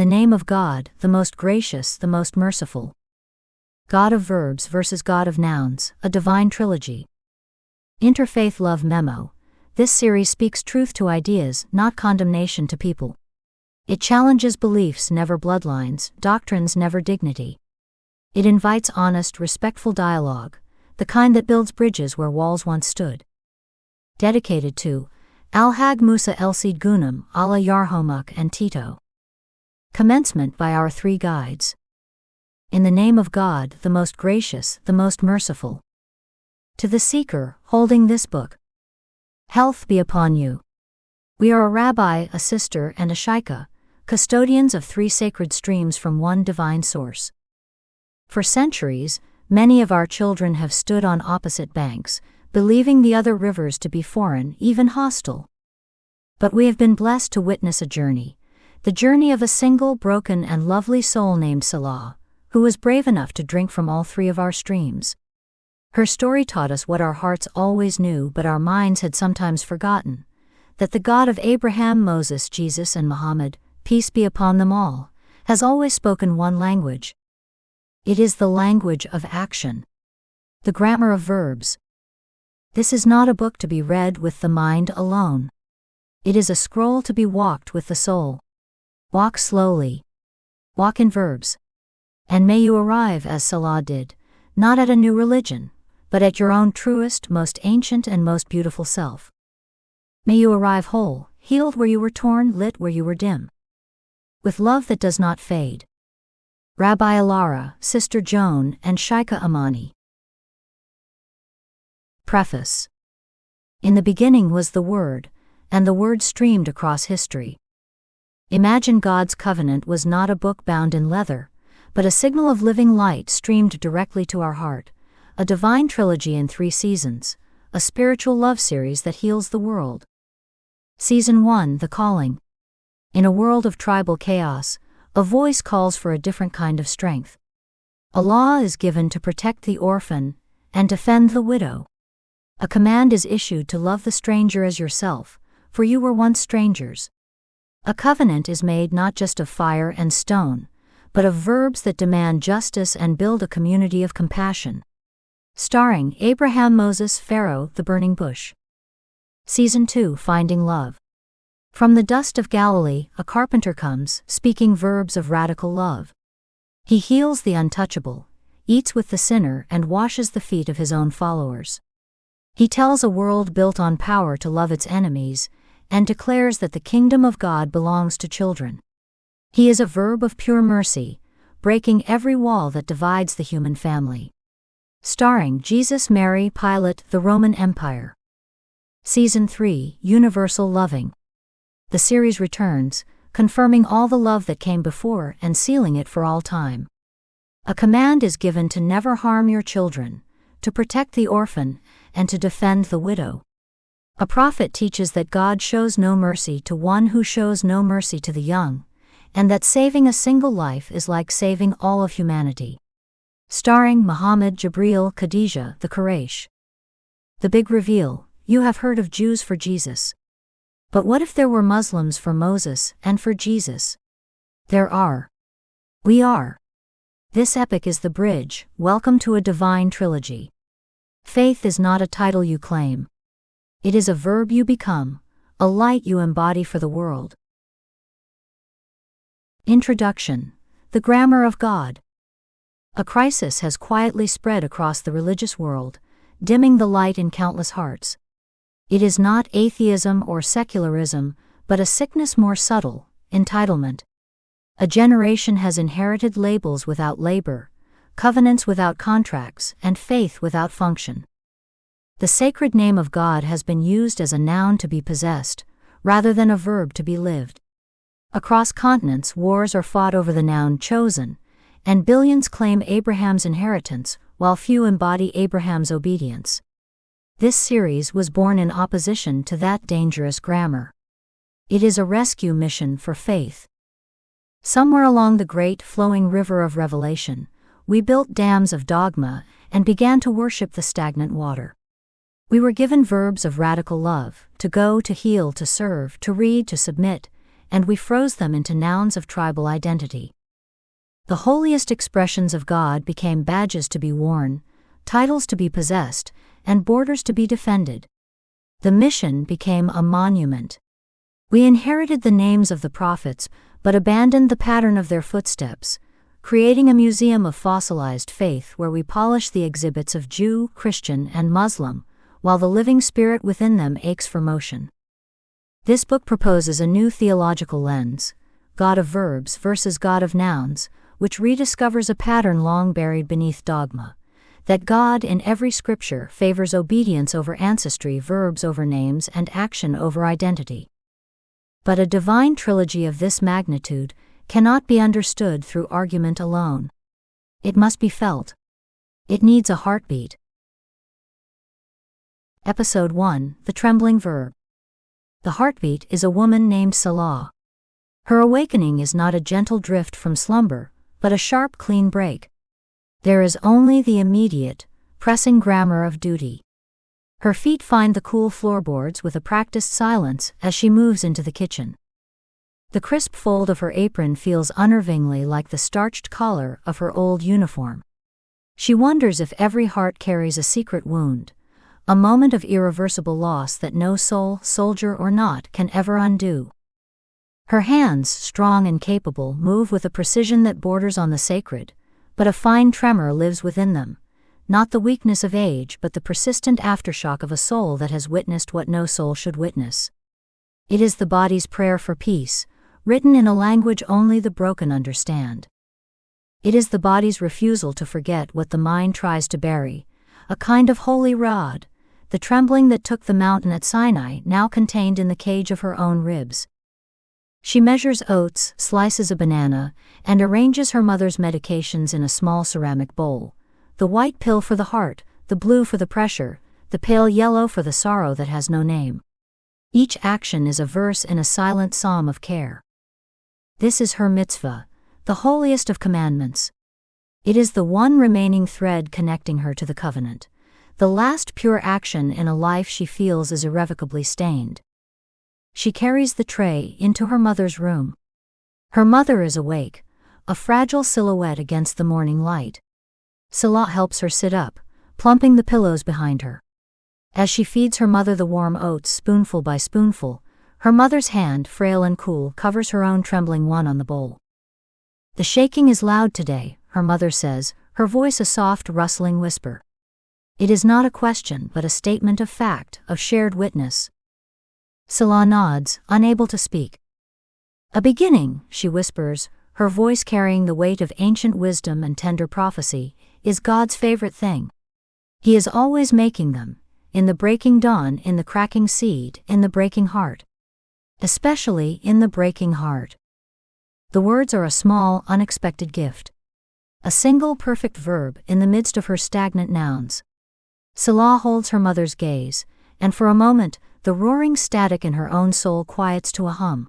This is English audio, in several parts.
the name of God, the most gracious, the most merciful. God-of-Verbs versus God-of-Nouns, a divine trilogy. Interfaith Love Memo. This series speaks truth to ideas, not condemnation to people. It challenges beliefs, never bloodlines, doctrines, never dignity. It invites honest, respectful dialogue, the kind that builds bridges where walls once stood. Dedicated to Al-Hag Musa El-Sid Gunam, Allah Yarhomak and Tito. Commencement by our three guides. In the name of God, the most gracious, the most merciful. To the seeker, holding this book. Health be upon you. We are a rabbi, a sister, and a shaykha, custodians of three sacred streams from one divine source. For centuries, many of our children have stood on opposite banks, believing the other rivers to be foreign, even hostile. But we have been blessed to witness a journey, the journey of a single, broken, and lovely soul named Selah, who was brave enough to drink from all three of our streams. Her story taught us what our hearts always knew but our minds had sometimes forgotten, that the God of Abraham, Moses, Jesus, and Muhammad, peace be upon them all, has always spoken one language. It is the language of action. The grammar of verbs. This is not a book to be read with the mind alone. It is a scroll to be walked with the soul. Walk slowly. Walk in verbs. And may you arrive as Selah did, not at a new religion, but at your own truest, most ancient, and most beautiful self. May you arrive whole, healed where you were torn, lit where you were dim. With love that does not fade. Rabbi Alara, Sister Joan, and Shaykha Amani. Preface. In the beginning was the Word, and the Word streamed across history. Imagine God's covenant was not a book bound in leather, but a signal of living light streamed directly to our heart, a divine trilogy in 3 seasons, a spiritual love series that heals the world. Season 1, The Calling. In a world of tribal chaos, a voice calls for a different kind of strength. A law is given to protect the orphan and defend the widow. A command is issued to love the stranger as yourself, for you were once strangers. A covenant is made not just of fire and stone, but of verbs that demand justice and build a community of compassion. Starring Abraham, Moses, Pharaoh, the burning bush. Season 2, Finding Love. From the dust of Galilee, a carpenter comes, speaking verbs of radical love. He heals the untouchable, eats with the sinner, and washes the feet of his own followers. He tells a world built on power to love its enemies, and declares that the kingdom of God belongs to children. He is a verb of pure mercy, breaking every wall that divides the human family. Starring Jesus, Mary, Pilate, the Roman Empire. Season 3, Universal Loving. The series returns, confirming all the love that came before and sealing it for all time. A command is given to never harm your children, to protect the orphan, and to defend the widow. A prophet teaches that God shows no mercy to one who shows no mercy to the young, and that saving a single life is like saving all of humanity. Starring Muhammad, Jibreel, Khadijah, the Quraysh. The big reveal, you have heard of Jews for Jesus. But what if there were Muslims for Moses and for Jesus? There are. We are. This epic is the bridge, welcome to a divine trilogy. Faith is not a title you claim. It is a verb you become, a light you embody for the world. Introduction. The Grammar of God. A crisis has quietly spread across the religious world, dimming the light in countless hearts. It is not atheism or secularism, but a sickness more subtle, entitlement. A generation has inherited labels without labor, covenants without contracts, and faith without function. The sacred name of God has been used as a noun to be possessed, rather than a verb to be lived. Across continents, wars are fought over the noun chosen, and billions claim Abraham's inheritance, while few embody Abraham's obedience. This series was born in opposition to that dangerous grammar. It is a rescue mission for faith. Somewhere along the great flowing river of revelation, we built dams of dogma and began to worship the stagnant water. We were given verbs of radical love, to go, to heal, to serve, to read, to submit, and we froze them into nouns of tribal identity. The holiest expressions of God became badges to be worn, titles to be possessed, and borders to be defended. The mission became a monument. We inherited the names of the prophets, but abandoned the pattern of their footsteps, creating a museum of fossilized faith where we polish the exhibits of Jew, Christian, and Muslim, while the living spirit within them aches for motion. This book proposes a new theological lens, God-of-Verbs versus God-of-Nouns, which rediscovers a pattern long buried beneath dogma, that God in every scripture favors obedience over ancestry, verbs over names, and action over identity. But a divine trilogy of this magnitude cannot be understood through argument alone. It must be felt. It needs a heartbeat. Episode 1: The Trembling Verb. The heartbeat is a woman named Selah. Her awakening is not a gentle drift from slumber, but a sharp, clean break. There is only the immediate, pressing grammar of duty. Her feet find the cool floorboards with a practiced silence as she moves into the kitchen. The crisp fold of her apron feels unnervingly like the starched collar of her old uniform. She wonders if every heart carries a secret wound, a moment of irreversible loss that no soul, soldier or not, can ever undo. Her hands, strong and capable, move with a precision that borders on the sacred, but a fine tremor lives within them, not the weakness of age but the persistent aftershock of a soul that has witnessed what no soul should witness. It is the body's prayer for peace, written in a language only the broken understand. It is the body's refusal to forget what the mind tries to bury, a kind of holy rod, the trembling that took the mountain at Sinai now contained in the cage of her own ribs. She measures oats, slices a banana, and arranges her mother's medications in a small ceramic bowl, the white pill for the heart, the blue for the pressure, the pale yellow for the sorrow that has no name. Each action is a verse in a silent psalm of care. This is her mitzvah, the holiest of commandments. It is the one remaining thread connecting her to the covenant, the last pure action in a life she feels is irrevocably stained. She carries the tray into her mother's room. Her mother is awake, a fragile silhouette against the morning light. Selah helps her sit up, plumping the pillows behind her. As she feeds her mother the warm oats spoonful by spoonful, her mother's hand, frail and cool, covers her own trembling one on the bowl. "The shaking is loud today," her mother says, her voice a soft, rustling whisper. It is not a question but a statement of fact, of shared witness. Selah nods, unable to speak. "A beginning," she whispers, her voice carrying the weight of ancient wisdom and tender prophecy, "is God's favorite thing. He is always making them, in the breaking dawn, in the cracking seed, in the breaking heart. Especially in the breaking heart." The words are a small, unexpected gift. A single perfect verb in the midst of her stagnant nouns. Selah holds her mother's gaze, and for a moment, the roaring static in her own soul quiets to a hum.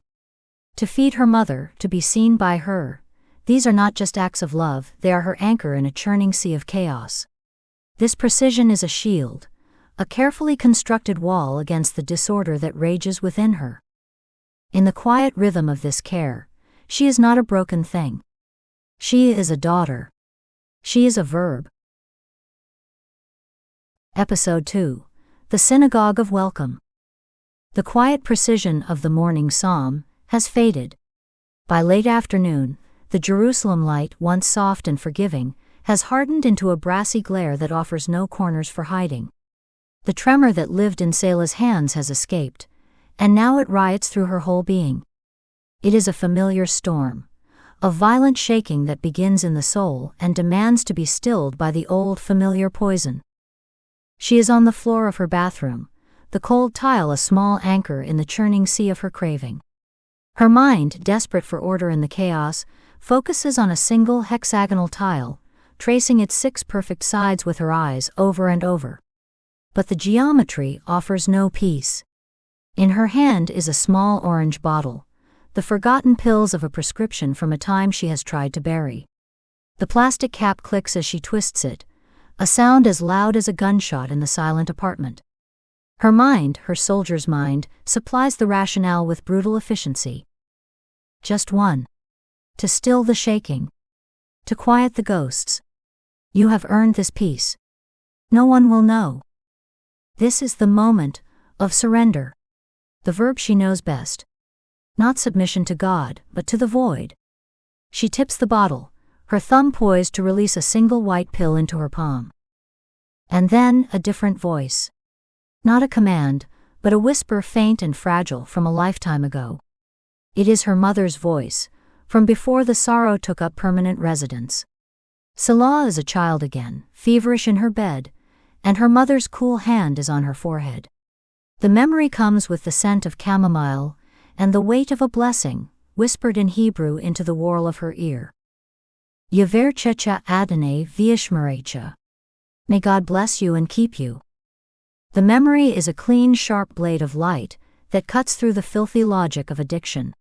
To feed her mother, to be seen by her, these are not just acts of love, they are her anchor in a churning sea of chaos. This precision is a shield, a carefully constructed wall against the disorder that rages within her. In the quiet rhythm of this care, she is not a broken thing. She is a daughter. She is a verb. Episode 2: The Synagogue of Welcome. The quiet precision of the morning psalm has faded. By late afternoon, the Jerusalem light, once soft and forgiving, has hardened into a brassy glare that offers no corners for hiding. The tremor that lived in Selah's hands has escaped, and now it riots through her whole being. It is a familiar storm, a violent shaking that begins in the soul and demands to be stilled by the old familiar poison. She is on the floor of her bathroom, the cold tile a small anchor in the churning sea of her craving. Her mind, desperate for order in the chaos, focuses on a single hexagonal tile, tracing its 6 perfect sides with her eyes over and over. But the geometry offers no peace. In her hand is a small orange bottle, the forgotten pills of a prescription from a time she has tried to bury. The plastic cap clicks as she twists it, a sound as loud as a gunshot in the silent apartment. Her mind, her soldier's mind, supplies the rationale with brutal efficiency. Just one. To still the shaking. To quiet the ghosts. You have earned this peace. No one will know. This is the moment of surrender. The verb she knows best. Not submission to God, but to the void. She tips the bottle, her thumb poised to release a single white pill into her palm. And then a different voice. Not a command, but a whisper faint and fragile from a lifetime ago. It is her mother's voice, from before the sorrow took up permanent residence. Selah is a child again, feverish in her bed, and her mother's cool hand is on her forehead. The memory comes with the scent of chamomile and the weight of a blessing, whispered in Hebrew into the whorl of her ear. Yeverchecha Adonai v'yishmerecha. May God bless you and keep you. The memory is a clean, sharp blade of light that cuts through the filthy logic of addiction.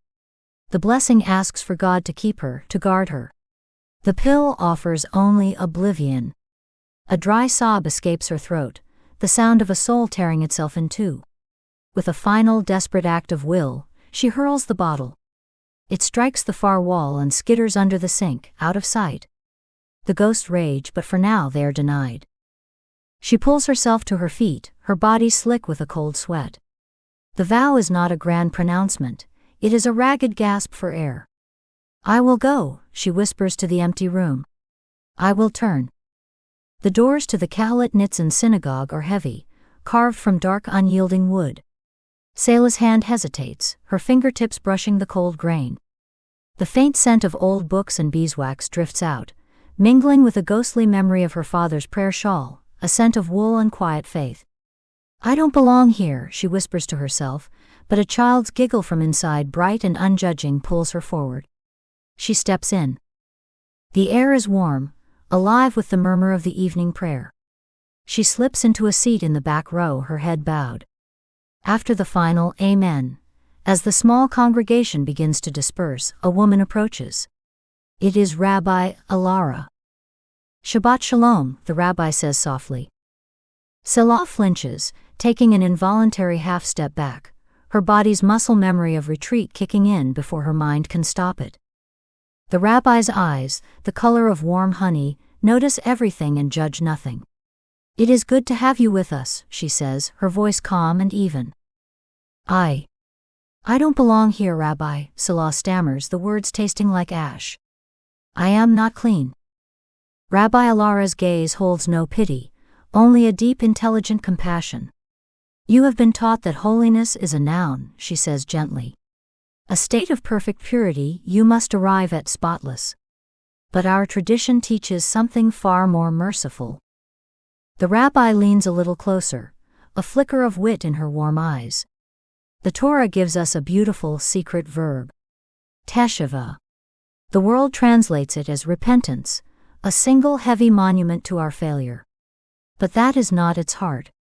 The blessing asks for God to keep her, to guard her. The pill offers only oblivion. A dry sob escapes her throat, the sound of a soul tearing itself in two. With a final, desperate act of will, she hurls the bottle. It strikes the far wall and skitters under the sink, out of sight. The ghosts rage, but for now they are denied. She pulls herself to her feet, her body slick with a cold sweat. The vow is not a grand pronouncement, it is a ragged gasp for air. I will go, she whispers to the empty room. I will turn. The doors to the Kahalat Nitzan synagogue are heavy, carved from dark unyielding wood. Selah's hand hesitates, her fingertips brushing the cold grain. The faint scent of old books and beeswax drifts out, mingling with a ghostly memory of her father's prayer shawl, a scent of wool and quiet faith. I don't belong here, she whispers to herself, but a child's giggle from inside, bright and unjudging, pulls her forward. She steps in. The air is warm, alive with the murmur of the evening prayer. She slips into a seat in the back row, her head bowed. After the final Amen, as the small congregation begins to disperse, a woman approaches. It is Rabbi Alara. Shabbat Shalom, the rabbi says softly. Selah flinches, taking an involuntary half-step back, her body's muscle memory of retreat kicking in before her mind can stop it. The rabbi's eyes, the color of warm honey, notice everything and judge nothing. It is good to have you with us, she says, her voice calm and even. I don't belong here, Rabbi, Selah stammers, the words tasting like ash. I am not clean. Rabbi Alara's gaze holds no pity, only a deep, intelligent compassion. You have been taught that holiness is a noun, she says gently. A state of perfect purity you must arrive at spotless. But our tradition teaches something far more merciful. The rabbi leans a little closer, a flicker of wit in her warm eyes. The Torah gives us a beautiful secret verb. Teshuvah. The world translates it as repentance, a single heavy monument to our failure. But that is not its heart.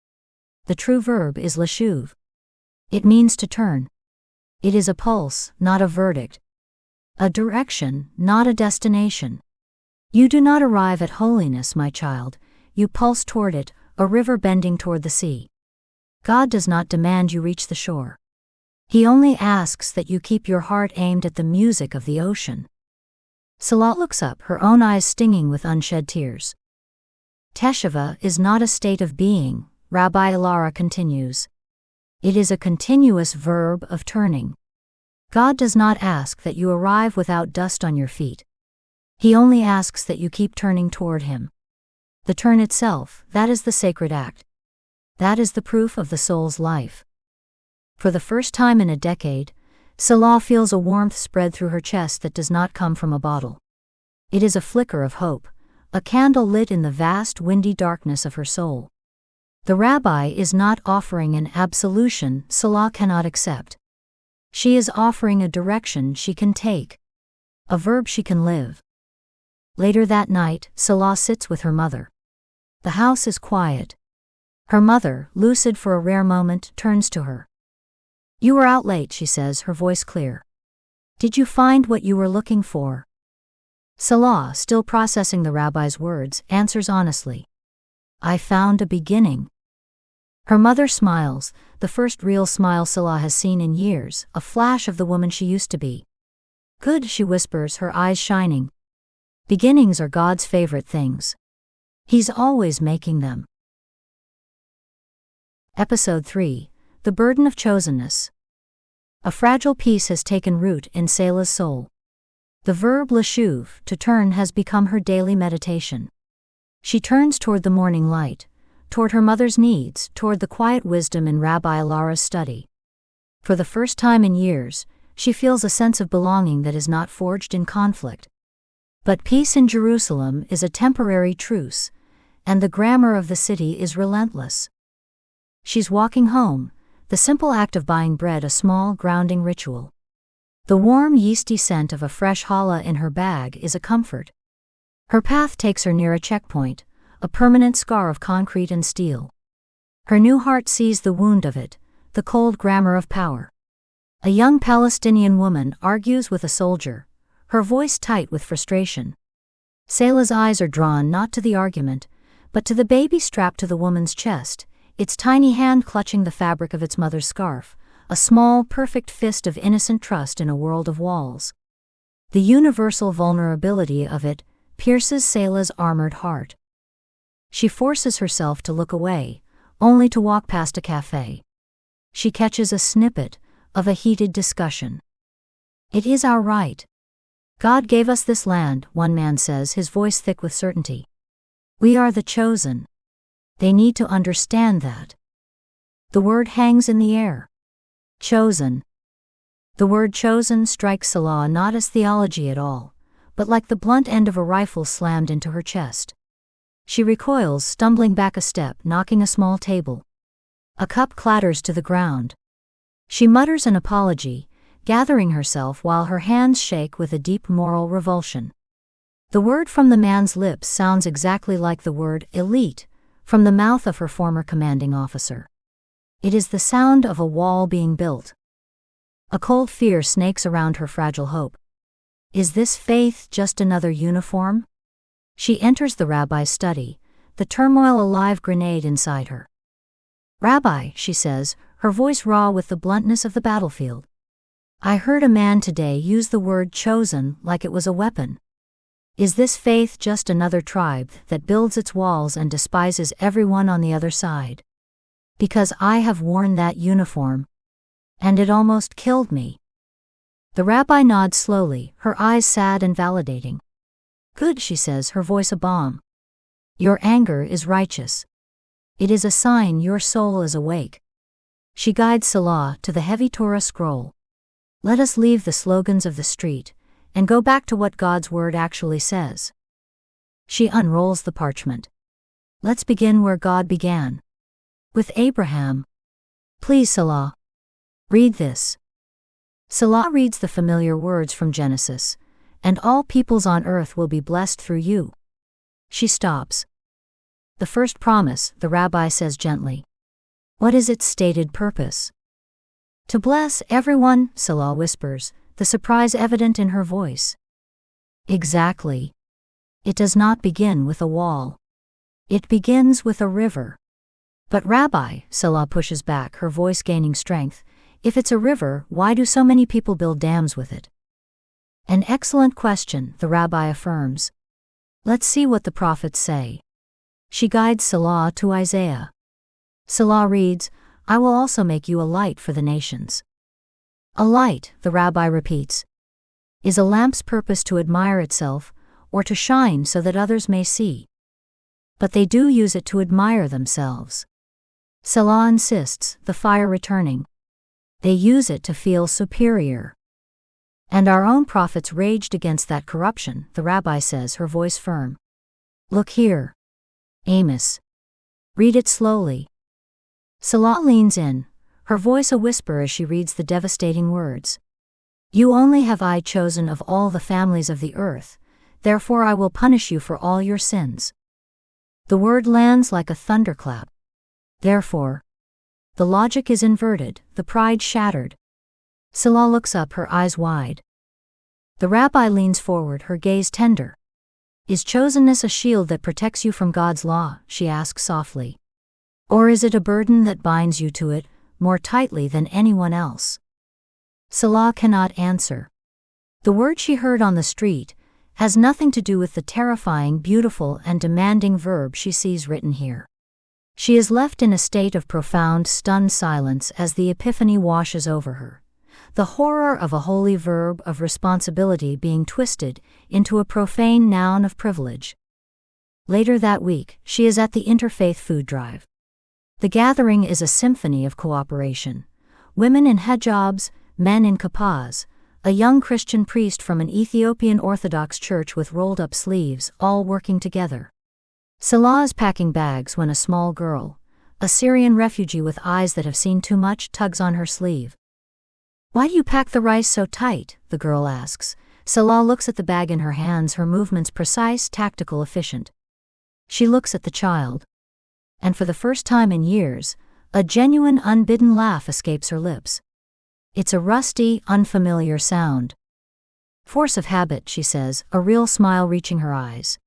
The true verb is leshuv. It means to turn. It is a pulse, not a verdict. A direction, not a destination. You do not arrive at holiness, my child, you pulse toward it, a river bending toward the sea. God does not demand you reach the shore. He only asks that you keep your heart aimed at the music of the ocean. Selah looks up, her own eyes stinging with unshed tears. Teshuvah is not a state of being, Rabbi Alara continues. It is a continuous verb of turning. God does not ask that you arrive without dust on your feet. He only asks that you keep turning toward Him. The turn itself, that is the sacred act. That is the proof of the soul's life. For the first time in a decade, Selah feels a warmth spread through her chest that does not come from a bottle. It is a flicker of hope, a candle lit in the vast, windy darkness of her soul. The rabbi is not offering an absolution Selah cannot accept. She is offering a direction she can take, a verb she can live. Later that night, Selah sits with her mother. The house is quiet. Her mother, lucid for a rare moment, turns to her. You were out late, she says, her voice clear. Did you find what you were looking for? Selah, still processing the rabbi's words, answers honestly. I found a beginning. Her mother smiles, the first real smile Selah has seen in years, a flash of the woman she used to be. Good, she whispers, her eyes shining. Beginnings are God's favorite things. He's always making them. Episode 3. The Burden of Chosenness. A fragile peace has taken root in Selah's soul. The verb leshuv, to turn, has become her daily meditation. She turns toward the morning light, toward her mother's needs, toward the quiet wisdom in Rabbi Lara's study. For the first time in years, she feels a sense of belonging that is not forged in conflict. But peace in Jerusalem is a temporary truce, and the grammar of the city is relentless. She's walking home, the simple act of buying bread a small grounding ritual. The warm yeasty scent of a fresh challah in her bag is a comfort. Her path takes her near a checkpoint, a permanent scar of concrete and steel. Her new heart sees the wound of it, the cold grammar of power. A young Palestinian woman argues with a soldier, her voice tight with frustration. Selah's eyes are drawn not to the argument, but to the baby strapped to the woman's chest, its tiny hand clutching the fabric of its mother's scarf, a small, perfect fist of innocent trust in a world of walls. The universal vulnerability of it pierces Selah's armored heart. She forces herself to look away, only to walk past a cafe. She catches a snippet of a heated discussion. "It is our right. God gave us this land," one man says, his voice thick with certainty. "We are the chosen. They need to understand that." The word hangs in the air. Chosen. The word chosen strikes Selah not as theology at all, but like the blunt end of a rifle slammed into her chest. She recoils, stumbling back a step, knocking a small table. A cup clatters to the ground. She mutters an apology, gathering herself while her hands shake with a deep moral revulsion. The word from the man's lips sounds exactly like the word elite from the mouth of her former commanding officer. It is the sound of a wall being built. A cold fear snakes around her fragile hope. Is this faith just another uniform? She enters the rabbi's study, the turmoil a live grenade inside her. "Rabbi," she says, her voice raw with the bluntness of the battlefield. "I heard a man today use the word chosen like it was a weapon. Is this faith just another tribe that builds its walls and despises everyone on the other side? Because I have worn that uniform. And it almost killed me." The rabbi nods slowly, her eyes sad and validating. "Good," she says, her voice a bomb. "Your anger is righteous. It is a sign your soul is awake." She guides Selah to the heavy Torah scroll. Let us leave the slogans of the street and go back to what God's word actually says. She unrolls the parchment. Let's begin where God began. With Abraham. "Please, Selah. Read this." Selah reads the familiar words from Genesis, "And all peoples on earth will be blessed through you." She stops. "The first promise," the rabbi says gently. "What is its stated purpose?" "To bless everyone," Selah whispers, the surprise evident in her voice. Exactly. It does not begin with a wall. It begins with a river. "But Rabbi," Selah pushes back, her voice gaining strength, "if it's a river, why do so many people build dams with it?" "An excellent question," the rabbi affirms. "Let's see what the prophets say." She guides Selah to Isaiah. Selah reads, "I will also make you a light for the nations." A light, the rabbi repeats. Is a lamp's purpose to admire itself, or to shine so that others may see? But they do use it to admire themselves. Selah insists, the fire returning. They use it to feel superior. And our own prophets raged against that corruption, the rabbi says, her voice firm. Look here. Amos. Read it slowly. Selah leans in, her voice a whisper as she reads the devastating words. You only have I chosen of all the families of the earth, therefore I will punish you for all your sins. The word lands like a thunderclap. Therefore. The logic is inverted, the pride shattered. Selah looks up, her eyes wide. The rabbi leans forward, her gaze tender. Is chosenness a shield that protects you from God's law, she asks softly. Or is it a burden that binds you to it more tightly than anyone else? Selah cannot answer. The word she heard on the street has nothing to do with the terrifying, beautiful, and demanding verb she sees written here. She is left in a state of profound, stunned silence as the epiphany washes over her. The horror of a holy verb of responsibility being twisted into a profane noun of privilege. Later that week, she is at the interfaith food drive. The gathering is a symphony of cooperation. Women in hijabs, men in kippas, a young Christian priest from an Ethiopian Orthodox church with rolled-up sleeves, all working together. Selah is packing bags when a small girl, a Syrian refugee with eyes that have seen too much, tugs on her sleeve. "Why do you pack the rice so tight?" the girl asks. Selah looks at the bag in her hands, her movements precise, tactical, efficient. She looks at the child. And for the first time in years, a genuine, unbidden laugh escapes her lips. It's a rusty, unfamiliar sound. "Force of habit," she says, a real smile reaching her eyes.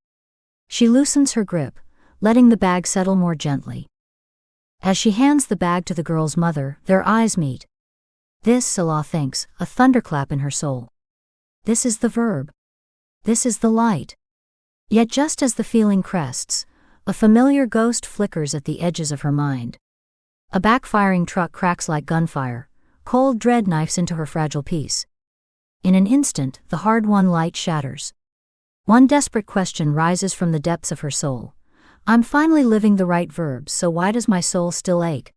She loosens her grip, letting the bag settle more gently. As she hands the bag to the girl's mother, their eyes meet. This, Selah thinks, a thunderclap in her soul. This is the verb. This is the light. Yet just as the feeling crests, a familiar ghost flickers at the edges of her mind. A backfiring truck cracks like gunfire, cold dread knifes into her fragile peace. In an instant, the hard-won light shatters. One desperate question rises from the depths of her soul. I'm finally living the right verbs, so why does my soul still ache?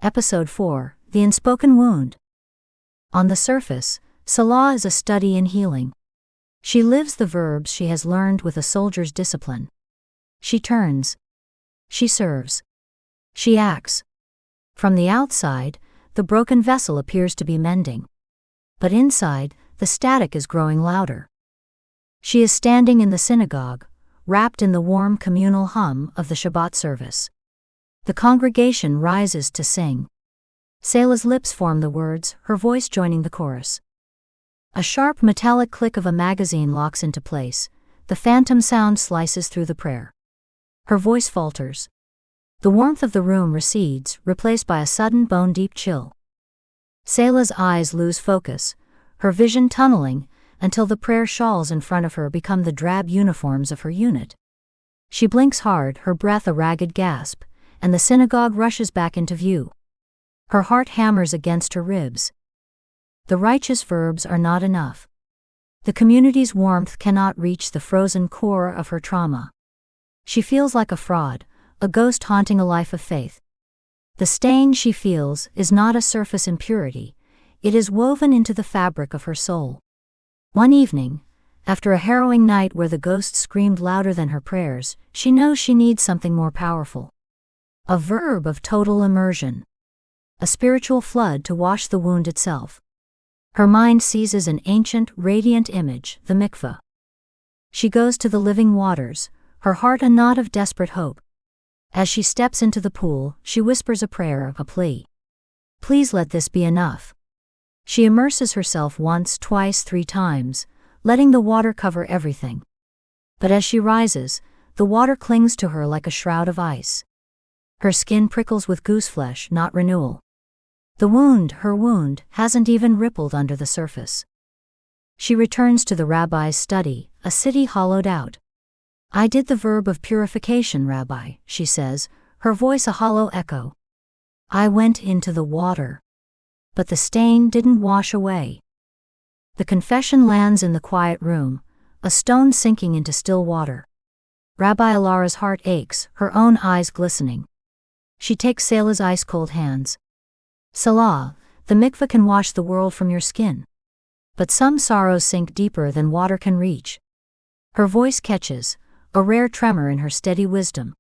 Episode 4, The Unspoken Wound. On the surface, Selah is a study in healing. She lives the verbs she has learned with a soldier's discipline. She turns. She serves. She acts. From the outside, the broken vessel appears to be mending. But inside, the static is growing louder. She is standing in the synagogue, wrapped in the warm communal hum of the Shabbat service. The congregation rises to sing. Selah's lips form the words, her voice joining the chorus. A sharp metallic click of a magazine locks into place. The phantom sound slices through the prayer. Her voice falters. The warmth of the room recedes, replaced by a sudden bone-deep chill. Selah's eyes lose focus, her vision tunneling, until the prayer shawls in front of her become the drab uniforms of her unit. She blinks hard, her breath a ragged gasp, and the synagogue rushes back into view. Her heart hammers against her ribs. The righteous verbs are not enough. The community's warmth cannot reach the frozen core of her trauma. She feels like a fraud, a ghost haunting a life of faith. The stain she feels is not a surface impurity, it is woven into the fabric of her soul. One evening, after a harrowing night where the ghost screamed louder than her prayers, she knows she needs something more powerful. A verb of total immersion. A spiritual flood to wash the wound itself. Her mind seizes an ancient, radiant image, the mikveh. She goes to the living waters, her heart a knot of desperate hope. As she steps into the pool, she whispers a prayer, a plea. Please let this be enough. She immerses herself once, twice, 3 times, letting the water cover everything. But as she rises, the water clings to her like a shroud of ice. Her skin prickles with gooseflesh, not renewal. The wound, her wound, hasn't even rippled under the surface. She returns to the rabbi's study, a city hollowed out. I did the verb of purification, Rabbi, she says, her voice a hollow echo. I went into the water. But the stain didn't wash away. The confession lands in the quiet room, a stone sinking into still water. Rabbi Alara's heart aches, her own eyes glistening. She takes Selah's ice-cold hands. Selah, the mikveh can wash the world from your skin. But some sorrows sink deeper than water can reach. Her voice catches, a rare tremor in her steady wisdom.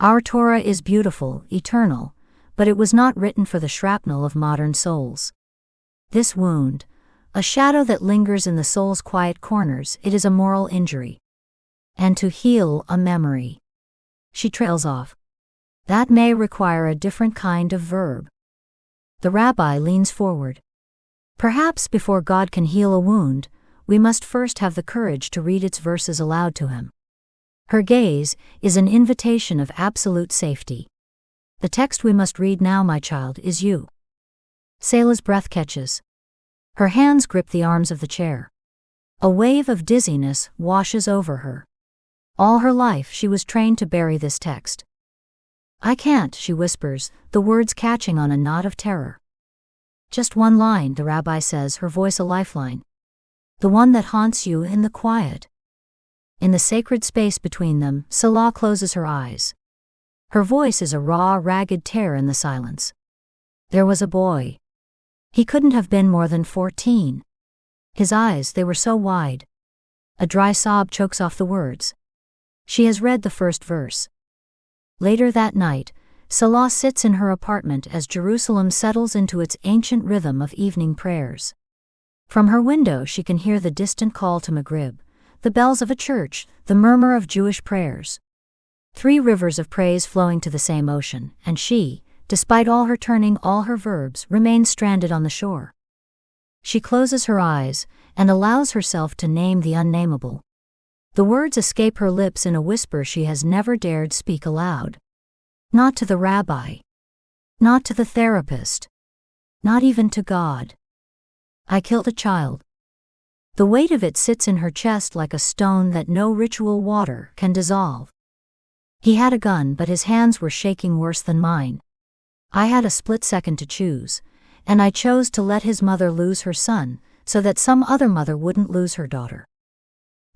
Our Torah is beautiful, eternal, but it was not written for the shrapnel of modern souls. This wound, a shadow that lingers in the soul's quiet corners, it is a moral injury. And to heal a memory. She trails off. That may require a different kind of verb. The rabbi leans forward. Perhaps before God can heal a wound, we must first have the courage to read its verses aloud to him. Her gaze is an invitation of absolute safety. The text we must read now, my child, is you. Selah's breath catches. Her hands grip the arms of the chair. A wave of dizziness washes over her. All her life she was trained to bury this text. "I can't," she whispers, the words catching on a knot of terror. "Just one line," the rabbi says, her voice a lifeline. "The one that haunts you in the quiet." In the sacred space between them, Selah closes her eyes. Her voice is a raw, ragged tear in the silence. "There was a boy. He couldn't have been more than 14. His eyes, they were so wide." A dry sob chokes off the words. She has read the first verse. Later that night, Selah sits in her apartment as Jerusalem settles into its ancient rhythm of evening prayers. From her window she can hear the distant call to Maghrib, the bells of a church, the murmur of Jewish prayers. 3 rivers of praise flowing to the same ocean, and she, despite all her turning, all her verbs, remains stranded on the shore. She closes her eyes and allows herself to name the unnameable. The words escape her lips in a whisper she has never dared speak aloud. Not to the rabbi. Not to the therapist. Not even to God. "I killed a child." The weight of it sits in her chest like a stone that no ritual water can dissolve. "He had a gun, but his hands were shaking worse than mine. I had a split second to choose, and I chose to let his mother lose her son, so that some other mother wouldn't lose her daughter."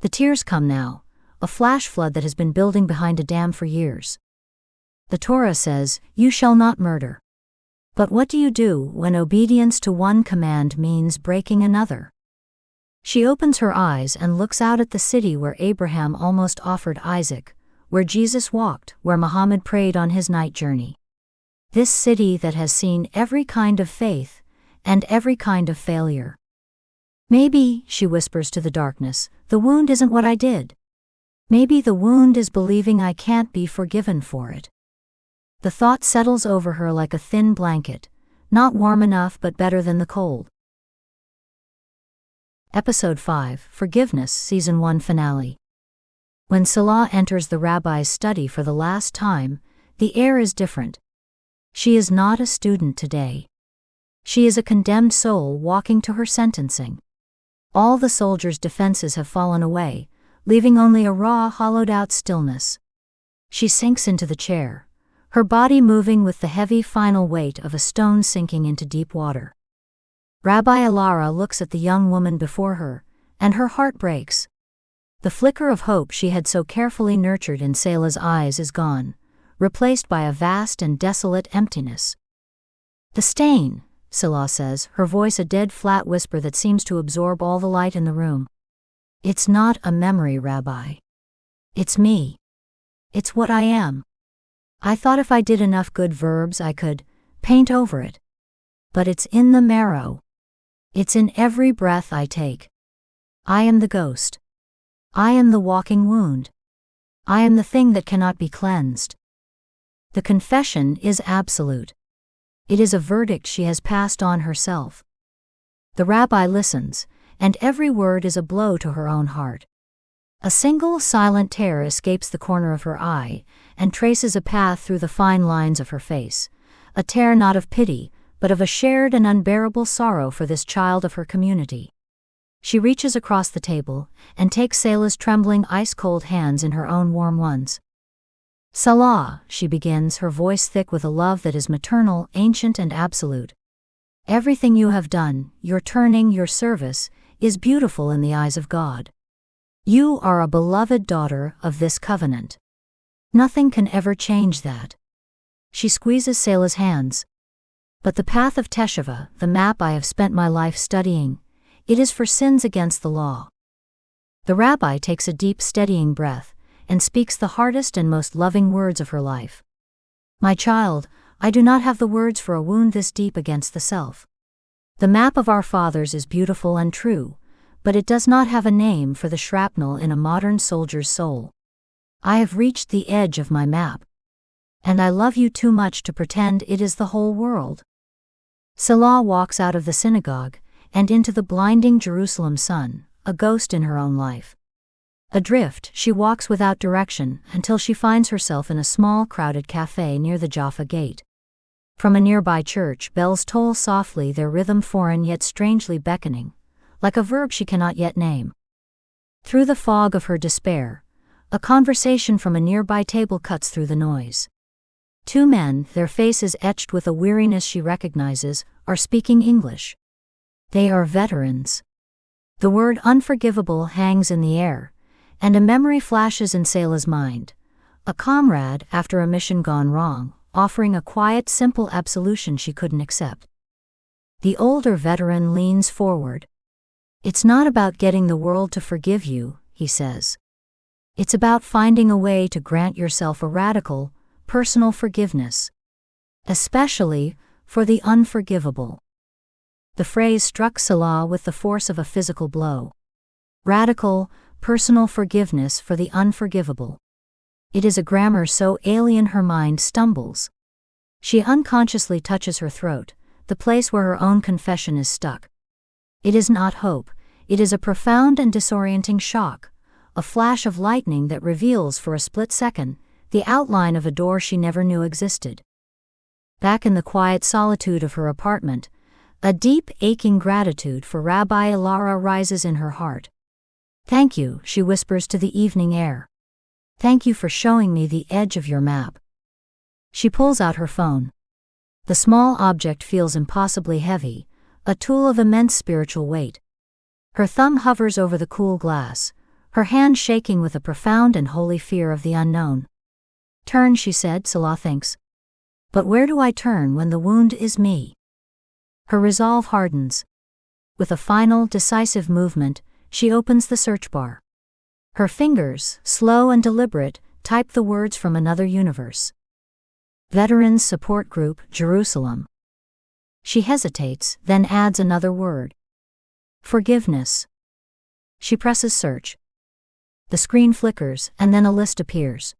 The tears come now, a flash flood that has been building behind a dam for years. The Torah says, "You shall not murder." But what do you do when obedience to one command means breaking another? She opens her eyes and looks out at the city where Abraham almost offered Isaac, where Jesus walked, where Muhammad prayed on his night journey. This city that has seen every kind of faith and every kind of failure. "Maybe," she whispers to the darkness, "the wound isn't what I did. Maybe the wound is believing I can't be forgiven for it." The thought settles over her like a thin blanket, not warm enough but better than the cold. Episode 5, Forgiveness, Season 1 Finale. When Selah enters the rabbi's study for the last time, the air is different. She is not a student today. She is a condemned soul walking to her sentencing. All the soldiers' defenses have fallen away, leaving only a raw, hollowed-out stillness. She sinks into the chair, her body moving with the heavy final weight of a stone sinking into deep water. Rabbi Alara looks at the young woman before her, and her heart breaks. The flicker of hope she had so carefully nurtured in Selah's eyes is gone, replaced by a vast and desolate emptiness. "The stain," Selah says, her voice a dead flat whisper that seems to absorb all the light in the room. "It's not a memory, Rabbi. It's me. It's what I am. I thought if I did enough good verbs I could paint over it. But it's in the marrow. It's in every breath I take. I am the ghost. I am the walking wound. I am the thing that cannot be cleansed." The confession is absolute. It is a verdict she has passed on herself. The rabbi listens, and every word is a blow to her own heart. A single silent tear escapes the corner of her eye and traces a path through the fine lines of her face, a tear not of pity, but of a shared and unbearable sorrow for this child of her community. She reaches across the table and takes Selah's trembling, ice-cold hands in her own warm ones. "Selah," she begins, her voice thick with a love that is maternal, ancient and absolute. "Everything you have done, your turning, your service, is beautiful in the eyes of God. You are a beloved daughter of this covenant. Nothing can ever change that." She squeezes Selah's hands. "But the path of Teshuvah, the map I have spent my life studying, it is for sins against the law." The rabbi takes a deep, steadying breath and speaks the hardest and most loving words of her life. "My child, I do not have the words for a wound this deep against the self. The map of our fathers is beautiful and true, but it does not have a name for the shrapnel in a modern soldier's soul. I have reached the edge of my map. And I love you too much to pretend it is the whole world." Selah walks out of the synagogue and into the blinding Jerusalem sun, a ghost in her own life. Adrift, she walks without direction until she finds herself in a small, crowded cafe near the Jaffa Gate. From a nearby church, bells toll softly, their rhythm foreign yet strangely beckoning, like a verb she cannot yet name. Through the fog of her despair, a conversation from a nearby table cuts through the noise. Two men, their faces etched with a weariness she recognizes, are speaking English. They are veterans. The word unforgivable hangs in the air, and a memory flashes in Selah's mind. A comrade after a mission gone wrong, offering a quiet, simple absolution she couldn't accept. The older veteran leans forward. "It's not about getting the world to forgive you," he says. "It's about finding a way to grant yourself a radical, personal forgiveness. Especially for the unforgivable." The phrase struck Selah with the force of a physical blow. Radical, personal forgiveness for the unforgivable. It is a grammar so alien her mind stumbles. She unconsciously touches her throat, the place where her own confession is stuck. It is not hope, it is a profound and disorienting shock, a flash of lightning that reveals for a split second the outline of a door she never knew existed. Back in the quiet solitude of her apartment, a deep, aching gratitude for Rabbi Ilara rises in her heart. "Thank you," she whispers to the evening air. "Thank you for showing me the edge of your map." She pulls out her phone. The small object feels impossibly heavy, a tool of immense spiritual weight. Her thumb hovers over the cool glass, her hand shaking with a profound and holy fear of the unknown. "Turn," she said, Selah thinks. "But where do I turn when the wound is me?" Her resolve hardens. With a final, decisive movement, she opens the search bar. Her fingers, slow and deliberate, type the words from another universe. Veterans Support Group, Jerusalem. She hesitates, then adds another word. Forgiveness. She presses search. The screen flickers, and then a list appears.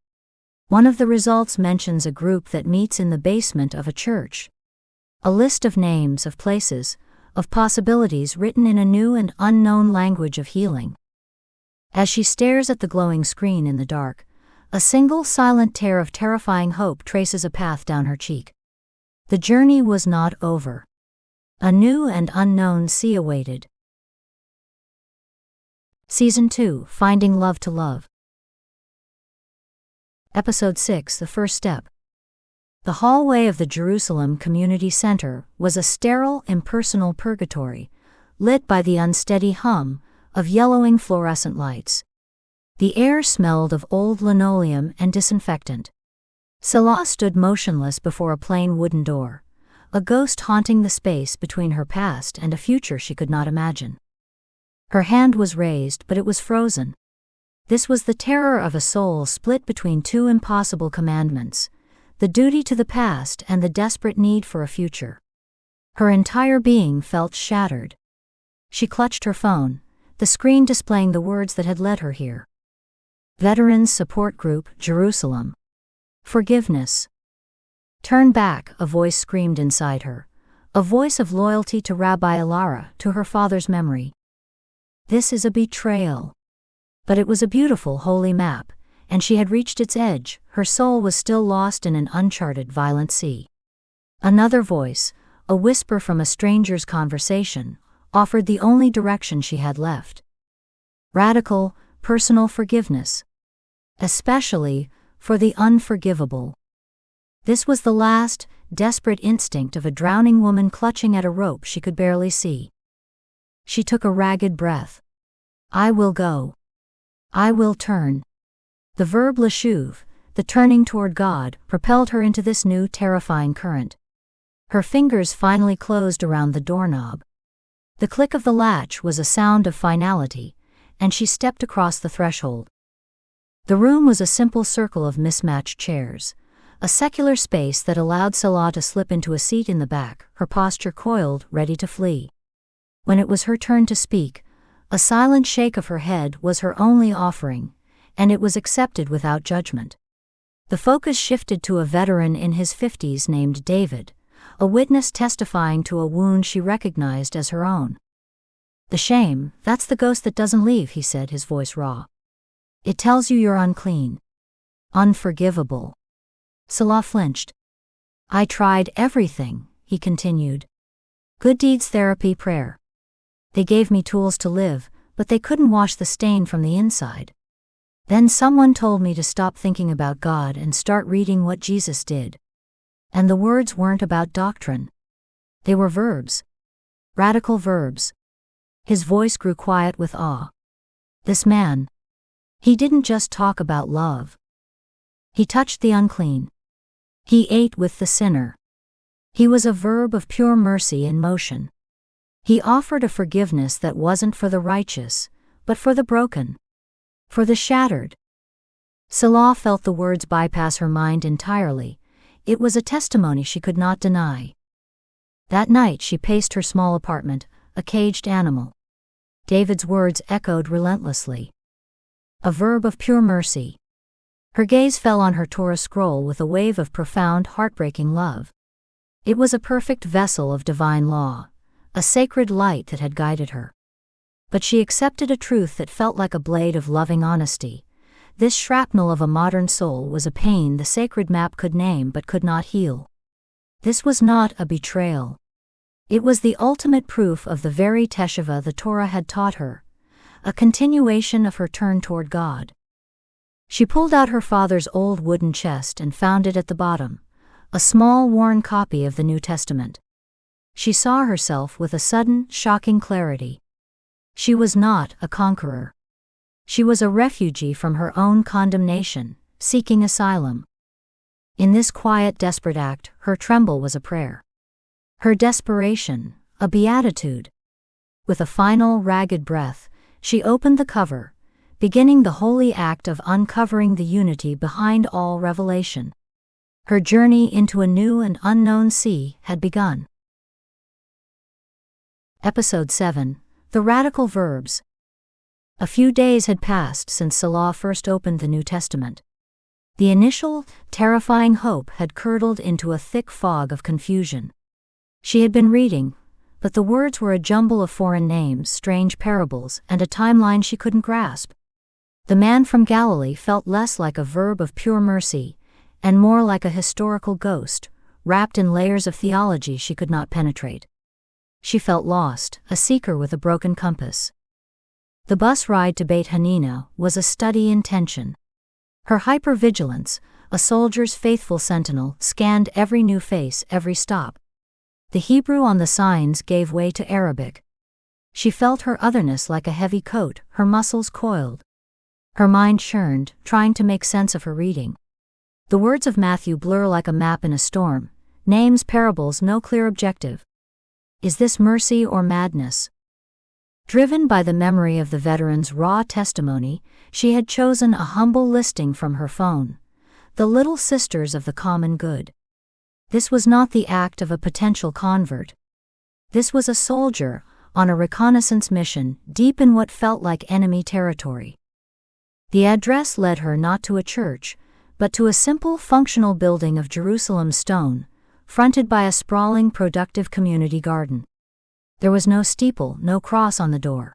One of the results mentions a group that meets in the basement of a church. A list of names, of places, of possibilities written in a new and unknown language of healing. As she stares at the glowing screen in the dark, a single silent tear of terrifying hope traces a path down her cheek. The journey was not over. A new and unknown sea awaited. Season 2, Finding Love to Love. Episode 6, The First Step. The hallway of the Jerusalem Community Center was a sterile, impersonal purgatory, lit by the unsteady hum of yellowing fluorescent lights. The air smelled of old linoleum and disinfectant. Selah stood motionless before a plain wooden door, a ghost haunting the space between her past and a future she could not imagine. Her hand was raised, but it was frozen. This was the terror of a soul split between two impossible commandments, the duty to the past and the desperate need for a future. Her entire being felt shattered. She clutched her phone, the screen displaying the words that had led her here. Veterans Support Group, Jerusalem. Forgiveness. "Turn back," a voice screamed inside her, a voice of loyalty to Rabbi Ilara, to her father's memory. This is a betrayal. But it was a beautiful, holy map, and she had reached its edge. Her soul was still lost in an uncharted, violent sea. Another voice, a whisper from a stranger's conversation, offered the only direction she had left. Radical, personal forgiveness. Especially for the unforgivable. This was the last, desperate instinct of a drowning woman clutching at a rope she could barely see. She took a ragged breath. "I will go. I will turn." The verb leshuv, the turning toward God, propelled her into this new, terrifying current. Her fingers finally closed around the doorknob. The click of the latch was a sound of finality, and she stepped across the threshold. The room was a simple circle of mismatched chairs, a secular space that allowed Selah to slip into a seat in the back, her posture coiled, ready to flee. When it was her turn to speak, a silent shake of her head was her only offering, and it was accepted without judgment. The focus shifted to a veteran in his 50s named David, a witness testifying to a wound she recognized as her own. "The shame, that's the ghost that doesn't leave," he said, his voice raw. "It tells you you're unclean. Unforgivable." Selah flinched. I tried everything, he continued. Good deeds, therapy, prayer. They gave me tools to live, but they couldn't wash the stain from the inside. Then someone told me to stop thinking about God and start reading what Jesus did. And the words weren't about doctrine. They were verbs. Radical verbs. His voice grew quiet with awe. This man. He didn't just talk about love. He touched the unclean. He ate with the sinner. He was a verb of pure mercy in motion. He offered a forgiveness that wasn't for the righteous, but for the broken. For the shattered. Selah felt the words bypass her mind entirely. It was a testimony she could not deny. That night she paced her small apartment, a caged animal. David's words echoed relentlessly. A verb of pure mercy. Her gaze fell on her Torah scroll with a wave of profound, heartbreaking love. It was a perfect vessel of divine law, a sacred light that had guided her. But she accepted a truth that felt like a blade of loving honesty. This shrapnel of a modern soul was a pain the sacred map could name but could not heal. This was not a betrayal. It was the ultimate proof of the very teshuvah the Torah had taught her, a continuation of her turn toward God. She pulled out her father's old wooden chest and found it at the bottom, a small worn copy of the New Testament. She saw herself with a sudden, shocking clarity. She was not a conqueror. She was a refugee from her own condemnation, seeking asylum. In this quiet, desperate act, her tremble was a prayer. Her desperation, a beatitude. With a final, ragged breath, she opened the cover, beginning the holy act of uncovering the unity behind all revelation. Her journey into a new and unknown sea had begun. Episode 7. The Radical Verbs. A few days had passed since Selah first opened the New Testament. The initial, terrifying hope had curdled into a thick fog of confusion. She had been reading, but the words were a jumble of foreign names, strange parables, and a timeline she couldn't grasp. The man from Galilee felt less like a verb of pure mercy, and more like a historical ghost, wrapped in layers of theology she could not penetrate. She felt lost, a seeker with a broken compass. The bus ride to Beit Hanina was a study in tension. Her hypervigilance, a soldier's faithful sentinel, scanned every new face, every stop. The Hebrew on the signs gave way to Arabic. She felt her otherness like a heavy coat, her muscles coiled. Her mind churned, trying to make sense of her reading. The words of Matthew blur like a map in a storm, names, parables, no clear objective. Is this mercy or madness? Driven by the memory of the veteran's raw testimony, she had chosen a humble listing from her phone, the Little Sisters of the Common Good. This was not the act of a potential convert. This was a soldier, on a reconnaissance mission, deep in what felt like enemy territory. The address led her not to a church, but to a simple, functional building of Jerusalem stone, fronted by a sprawling, productive community garden. There was no steeple, no cross on the door.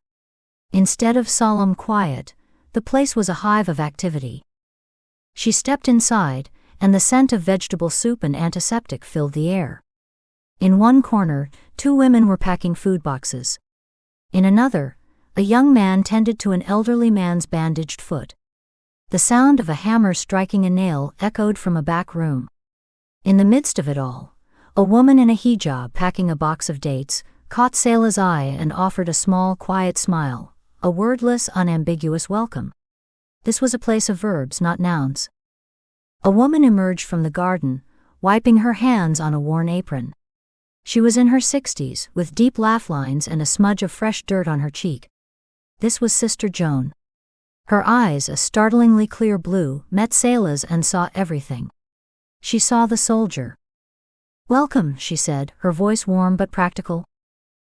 Instead of solemn quiet, the place was a hive of activity. She stepped inside, and the scent of vegetable soup and antiseptic filled the air. In one corner, 2 women were packing food boxes. In another, a young man tended to an elderly man's bandaged foot. The sound of a hammer striking a nail echoed from a back room. In the midst of it all, a woman in a hijab packing a box of dates caught Selah's eye and offered a small, quiet smile, a wordless, unambiguous welcome. This was a place of verbs, not nouns. A woman emerged from the garden, wiping her hands on a worn apron. She was in her 60s, with deep laugh lines and a smudge of fresh dirt on her cheek. This was Sister Joan. Her eyes, a startlingly clear blue, met Selah's and saw everything. She saw the soldier. "Welcome," she said, her voice warm but practical.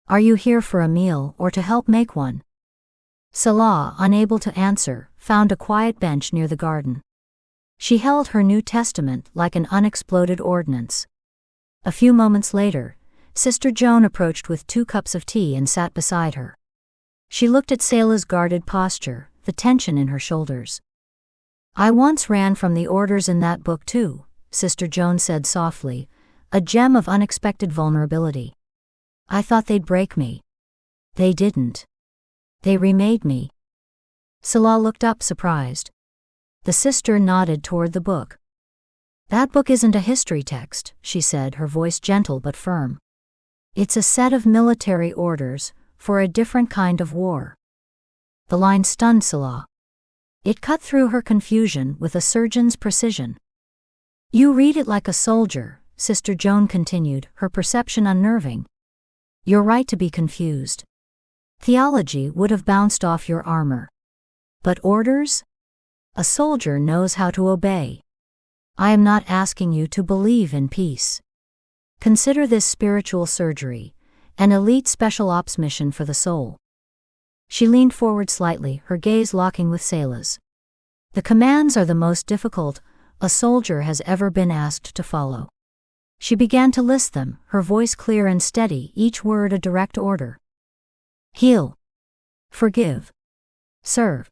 "Are you here for a meal or to help make one?" Selah, unable to answer, found a quiet bench near the garden. She held her New Testament like an unexploded ordnance. A few moments later, Sister Joan approached with 2 cups of tea and sat beside her. She looked at Selah's guarded posture, the tension in her shoulders. "I once ran from the orders in that book too," Sister Joan said softly, a gem of unexpected vulnerability. I thought they'd break me. They didn't. They remade me. Selah looked up surprised. The sister nodded toward the book. That book isn't a history text, she said, her voice gentle but firm. It's a set of military orders for a different kind of war. The line stunned Selah. It cut through her confusion with a surgeon's precision. You read it like a soldier, Sister Joan continued, her perception unnerving. You're right to be confused. Theology would have bounced off your armor. But orders? A soldier knows how to obey. I am not asking you to believe in peace. Consider this spiritual surgery, an elite special ops mission for the soul. She leaned forward slightly, her gaze locking with Selah's. The commands are the most difficult a soldier has ever been asked to follow. She began to list them, her voice clear and steady, each word a direct order. Heal. Forgive. Serve.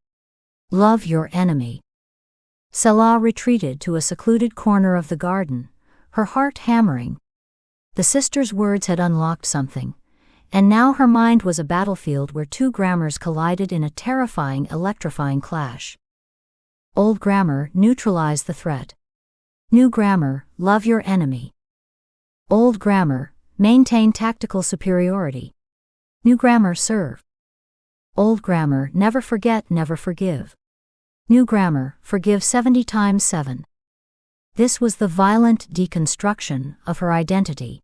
Love your enemy. Selah retreated to a secluded corner of the garden, her heart hammering. The sister's words had unlocked something, and now her mind was a battlefield where two grammars collided in a terrifying, electrifying clash. Old grammar, neutralize the threat. New grammar, love your enemy. Old grammar, maintain tactical superiority. New grammar, serve. Old grammar, never forget, never forgive. New grammar, forgive 70 times 7. This was the violent deconstruction of her identity.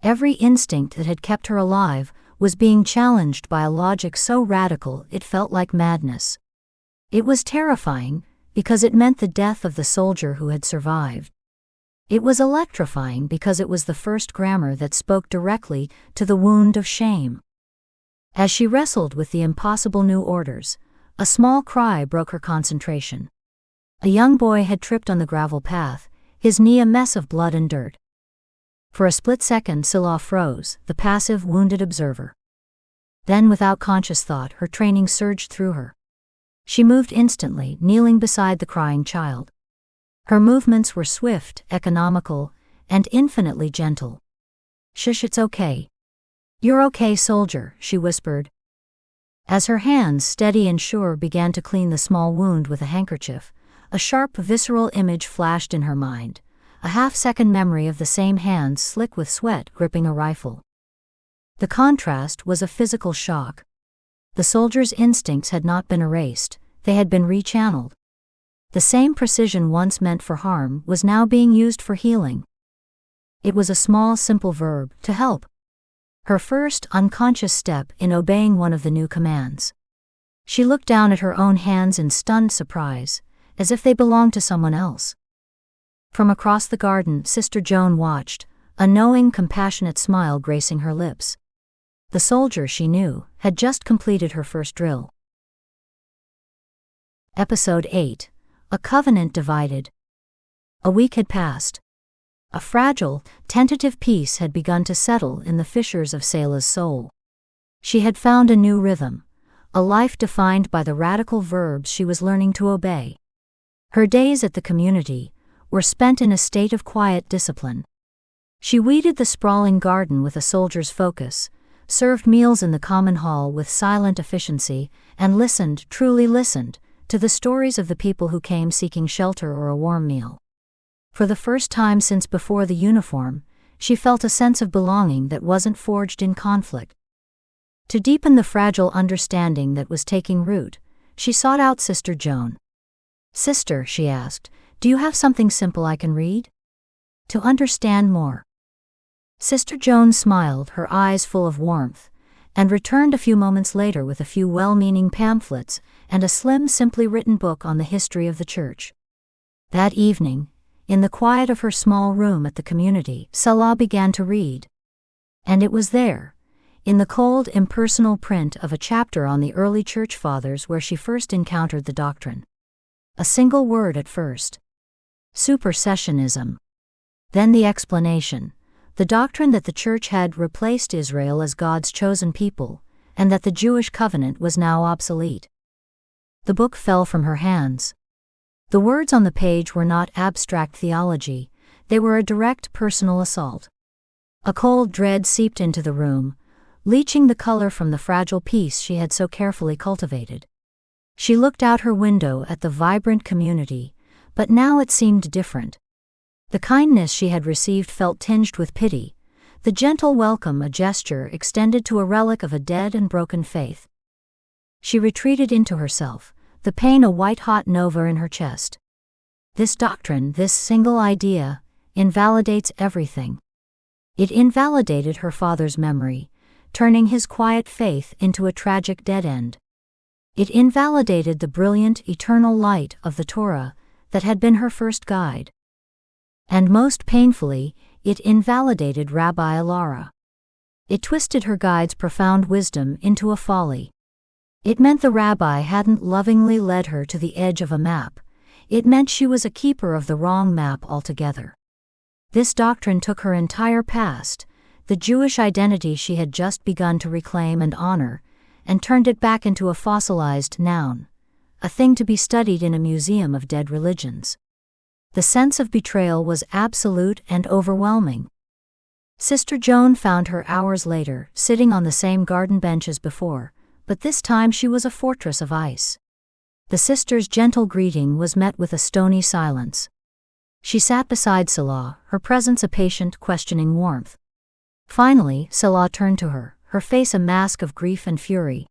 Every instinct that had kept her alive was being challenged by a logic so radical it felt like madness. It was terrifying, because it meant the death of the soldier who had survived. It was electrifying because it was the first grammar that spoke directly to the wound of shame. As she wrestled with the impossible new orders, a small cry broke her concentration. A young boy had tripped on the gravel path, his knee a mess of blood and dirt. For a split second Selah froze, the passive, wounded observer. Then, without conscious thought, her training surged through her. She moved instantly, kneeling beside the crying child. Her movements were swift, economical, and infinitely gentle. Shush, it's okay. You're okay, soldier, she whispered. As her hands, steady and sure, began to clean the small wound with a handkerchief, a sharp, visceral image flashed in her mind, a half-second memory of the same hands slick with sweat gripping a rifle. The contrast was a physical shock. The soldier's instincts had not been erased, they had been rechanneled. The same precision once meant for harm was now being used for healing. It was a small, simple verb, to help. Her first unconscious step in obeying one of the new commands. She looked down at her own hands in stunned surprise, as if they belonged to someone else. From across the garden, Sister Joan watched, a knowing, compassionate smile gracing her lips. The soldier, she knew, had just completed her first drill. Episode 8. A Covenant Divided. A week had passed. A fragile, tentative peace had begun to settle in the fissures of Selah's soul. She had found a new rhythm, a life defined by the radical verbs she was learning to obey. Her days at the community were spent in a state of quiet discipline. She weeded the sprawling garden with a soldier's focus, served meals in the common hall with silent efficiency, and listened, truly listened, to the stories of the people who came seeking shelter or a warm meal. For the first time since before the uniform, she felt a sense of belonging that wasn't forged in conflict. To deepen the fragile understanding that was taking root, she sought out Sister Joan. Sister, she asked, do you have something simple I can read? To understand more. Sister Joan smiled, her eyes full of warmth, and returned a few moments later with a few well-meaning pamphlets and a slim, simply written book on the history of the church. That evening, in the quiet of her small room at the community, Selah began to read. And it was there, in the cold, impersonal print of a chapter on the early church fathers, where she first encountered the doctrine. A single word at first. Supersessionism. Then the explanation, the doctrine that the church had replaced Israel as God's chosen people, and that the Jewish covenant was now obsolete. The book fell from her hands. The words on the page were not abstract theology, They were a direct personal assault. A cold dread seeped into the room, leaching the color from the fragile peace she had so carefully cultivated. She looked out her window at the vibrant community, but now it seemed different. The kindness she had received felt tinged with pity, the gentle welcome a gesture extended to a relic of a dead and broken faith. She retreated into herself, the pain a white-hot nova in her chest. This doctrine, this single idea, invalidates everything. It invalidated her father's memory, turning his quiet faith into a tragic dead end. It invalidated the brilliant, eternal light of the Torah that had been her first guide. And most painfully, it invalidated Rabbi Alara. It twisted her guide's profound wisdom into a folly. It meant the rabbi hadn't lovingly led her to the edge of a map. It meant she was a keeper of the wrong map altogether. This doctrine took her entire past, the Jewish identity she had just begun to reclaim and honor, and turned it back into a fossilized noun, a thing to be studied in a museum of dead religions. The sense of betrayal was absolute and overwhelming. Sister Joan found her hours later, sitting on the same garden bench as before, but this time she was a fortress of ice. The sister's gentle greeting was met with a stony silence. She sat beside Selah, her presence a patient, questioning warmth. Finally, Selah turned to her, her face a mask of grief and fury.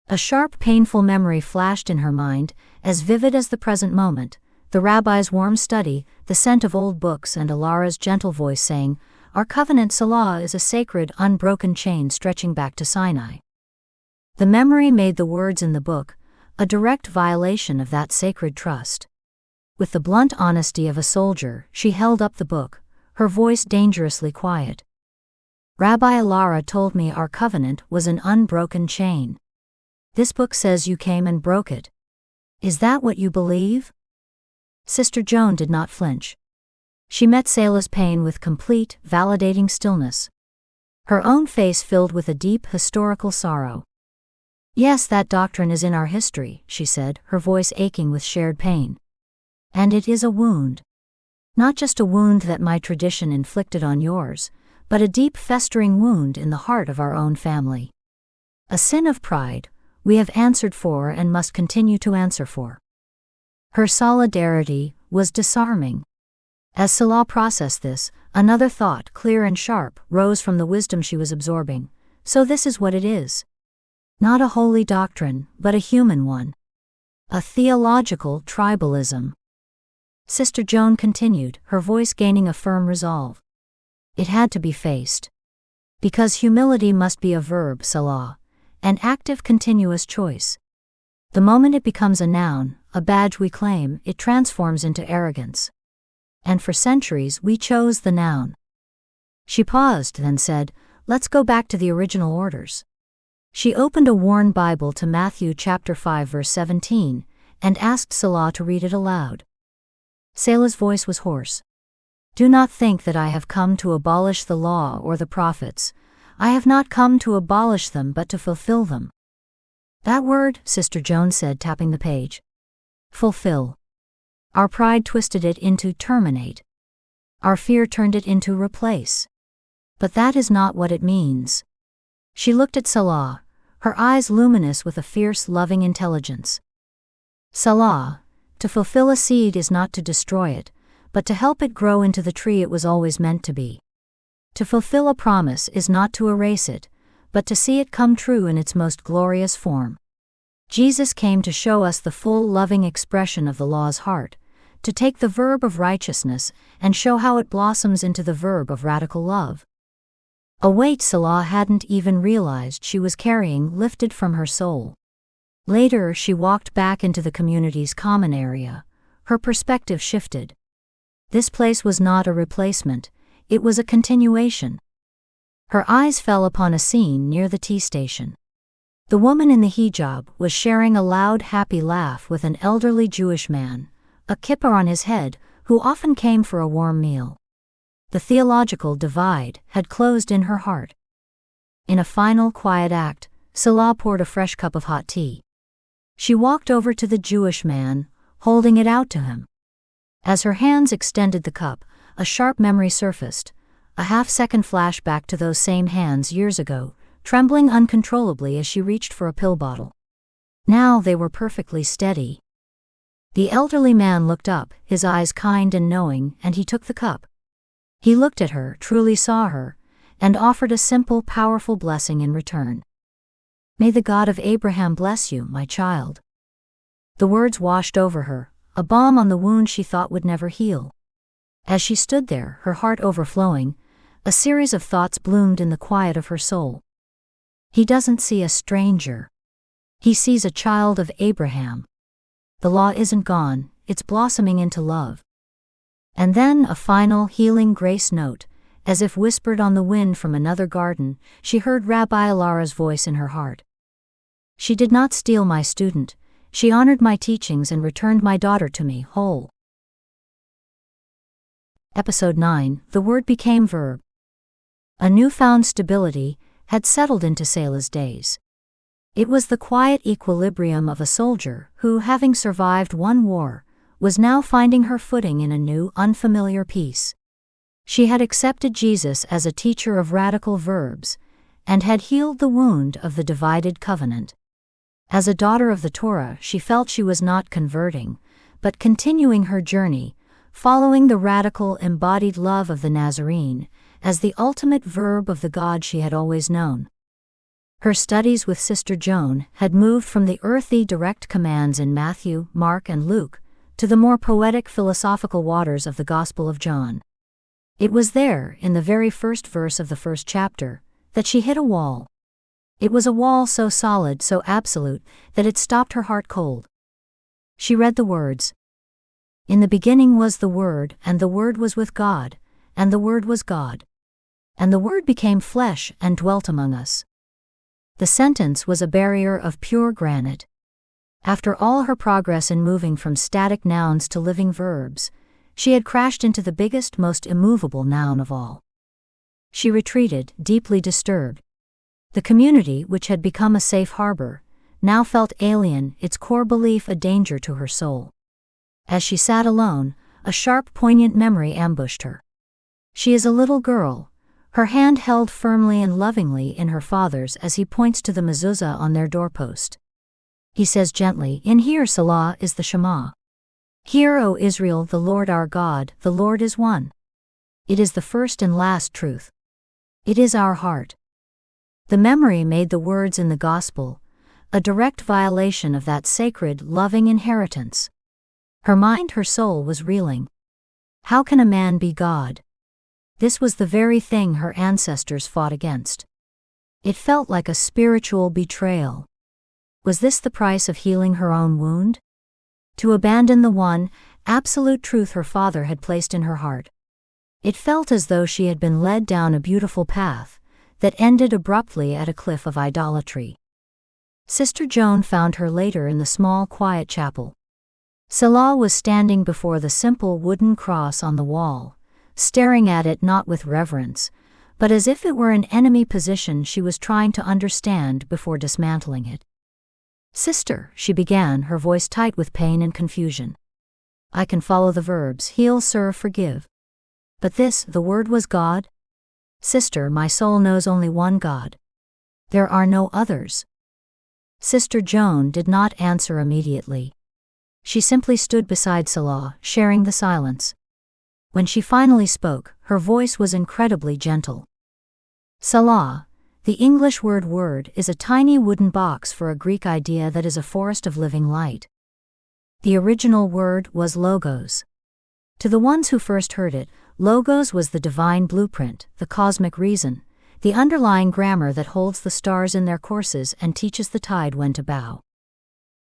A sharp, painful memory flashed in her mind, as vivid as the present moment, the rabbi's warm study, the scent of old books, and Alara's gentle voice saying, "Our covenant, Selah, is a sacred, unbroken chain stretching back to Sinai." The memory made the words in the book a direct violation of that sacred trust. With the blunt honesty of a soldier, she held up the book, her voice dangerously quiet. "Rabbi Alara told me our covenant was an unbroken chain. This book says you came and broke it. Is that what you believe?" Sister Joan did not flinch. She met Selah's pain with complete, validating stillness. Her own face filled with a deep historical sorrow. "Yes, that doctrine is in our history," she said, her voice aching with shared pain. "And it is a wound. Not just a wound that my tradition inflicted on yours, but a deep festering wound in the heart of our own family. A sin of pride we have answered for and must continue to answer for." Her solidarity was disarming. As Selah processed this, another thought, clear and sharp, rose from the wisdom she was absorbing. So this is what it is. Not a holy doctrine, but a human one. A theological tribalism. Sister Joan continued, her voice gaining a firm resolve. It had to be faced. Because humility must be a verb, Selah, an active continuous choice. The moment it becomes a noun, a badge we claim, it transforms into arrogance. And for centuries we chose the noun. She paused, then said, "Let's go back to the original orders." She opened a worn Bible to Matthew chapter 5 verse 17, and asked Selah to read it aloud. Selah's voice was hoarse. "Do not think that I have come to abolish the law or the prophets. I have not come to abolish them but to fulfill them." "That word," Sister Joan said, tapping the page. "Fulfill." Our pride twisted it into terminate. Our fear turned it into replace. But that is not what it means. She looked at Selah, her eyes luminous with a fierce, loving intelligence. "Selah, to fulfill a seed is not to destroy it, but to help it grow into the tree it was always meant to be. To fulfill a promise is not to erase it, but to see it come true in its most glorious form. Jesus came to show us the full loving expression of the law's heart, to take the verb of righteousness and show how it blossoms into the verb of radical love." A weight Selah hadn't even realized she was carrying lifted from her soul. Later she walked back into the community's common area. Her perspective shifted. This place was not a replacement, it was a continuation. Her eyes fell upon a scene near the tea station. The woman in the hijab was sharing a loud, happy laugh with an elderly Jewish man, a kippah on his head, who often came for a warm meal. The theological divide had closed in her heart. In a final quiet act, Selah poured a fresh cup of hot tea. She walked over to the Jewish man, holding it out to him. As her hands extended the cup, a sharp memory surfaced, a half-second flashback to those same hands years ago, trembling uncontrollably as she reached for a pill bottle. Now they were perfectly steady. The elderly man looked up, his eyes kind and knowing, and he took the cup. He looked at her, truly saw her, and offered a simple, powerful blessing in return. "May the God of Abraham bless you, my child." The words washed over her, a balm on the wound she thought would never heal. As she stood there, her heart overflowing, a series of thoughts bloomed in the quiet of her soul. He doesn't see a stranger. He sees a child of Abraham. The law isn't gone, it's blossoming into love. And then a final, healing grace note, as if whispered on the wind from another garden, she heard Rabbi Alara's voice in her heart. "She did not steal my student, she honored my teachings and returned my daughter to me whole." Episode 9, the word became verb. A newfound stability had settled into Selah's days. It was the quiet equilibrium of a soldier who, having survived one war, was now finding her footing in a new, unfamiliar peace. She had accepted Jesus as a teacher of radical verbs, and had healed the wound of the divided covenant. As a daughter of the Torah, she felt she was not converting, but continuing her journey, following the radical embodied love of the Nazarene as the ultimate verb of the God she had always known. Her studies with Sister Joan had moved from the earthy direct commands in Matthew, Mark, and Luke to the more poetic philosophical waters of the Gospel of John. It was there, in the very first verse of the first chapter, that she hit a wall. It was a wall so solid, so absolute, that it stopped her heart cold. She read the words, "In the beginning was the Word, and the Word was with God, and the Word was God. And the Word became flesh and dwelt among us." The sentence was a barrier of pure granite. After all her progress in moving from static nouns to living verbs, she had crashed into the biggest, most immovable noun of all. She retreated, deeply disturbed. The community, which had become a safe harbor, now felt alien, its core belief a danger to her soul. As she sat alone, a sharp, poignant memory ambushed her. She is a little girl, her hand held firmly and lovingly in her father's as he points to the mezuzah on their doorpost. He says gently, "In here, Selah, is the Shema. Hear, O Israel, the Lord our God, the Lord is one." It is the first and last truth. It is our heart. The memory made the words in the Gospel a direct violation of that sacred, loving inheritance. Her mind, her soul was reeling. How can a man be God? This was the very thing her ancestors fought against. It felt like a spiritual betrayal. Was this the price of healing her own wound? To abandon the one, absolute truth her father had placed in her heart. It felt as though she had been led down a beautiful path that ended abruptly at a cliff of idolatry. Sister Joan found her later in the small, quiet chapel. Selah was standing before the simple wooden cross on the wall, staring at it not with reverence, but as if it were an enemy position she was trying to understand before dismantling it. "Sister," she began, her voice tight with pain and confusion. "I can follow the verbs, heal, serve, forgive. But this, the word was God? Sister, my soul knows only one God. There are no others." Sister Joan did not answer immediately. She simply stood beside Selah, sharing the silence. When she finally spoke, her voice was incredibly gentle. "Selah, the English word is a tiny wooden box for a Greek idea that is a forest of living light. The original word was logos. To the ones who first heard it, logos was the divine blueprint, the cosmic reason, the underlying grammar that holds the stars in their courses and teaches the tide when to bow.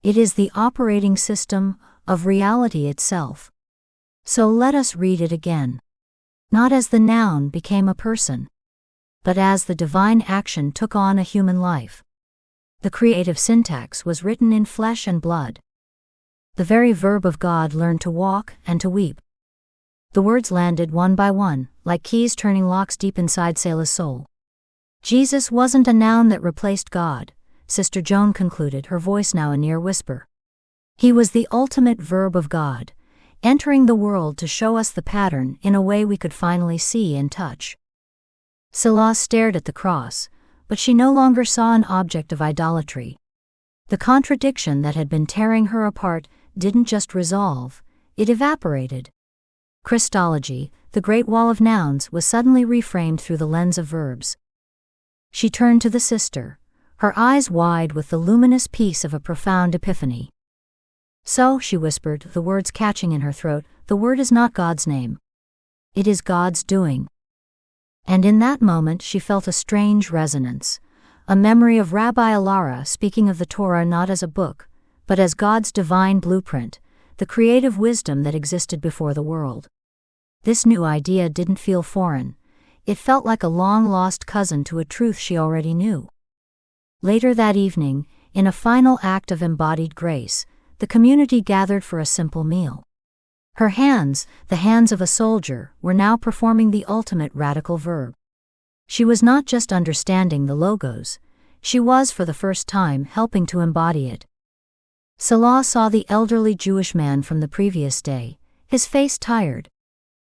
It is the operating system of reality itself. So let us read it again. Not as the noun became a person, but as the divine action took on a human life. The creative syntax was written in flesh and blood. The very verb of God learned to walk and to weep. The words landed one by one, like keys turning locks deep inside Selah's soul. Jesus wasn't a noun that replaced God, Sister Joan concluded, her voice now a near whisper. He was the ultimate verb of God, entering the world to show us the pattern in a way we could finally see and touch. Selah stared at the cross, but she no longer saw an object of idolatry. The contradiction that had been tearing her apart didn't just resolve, it evaporated. Christology, the great wall of nouns, was suddenly reframed through the lens of verbs. She turned to the sister, her eyes wide with the luminous peace of a profound epiphany. "So," she whispered, the words catching in her throat, "the word is not God's name. It is God's doing." And in that moment she felt a strange resonance, a memory of Rabbi Alara speaking of the Torah not as a book, but as God's divine blueprint, the creative wisdom that existed before the world. This new idea didn't feel foreign. It felt like a long-lost cousin to a truth she already knew. Later that evening, in a final act of embodied grace, the community gathered for a simple meal. Her hands, the hands of a soldier, were now performing the ultimate radical verb. She was not just understanding the logos, she was for the first time helping to embody it. Selah saw the elderly Jewish man from the previous day, his face tired.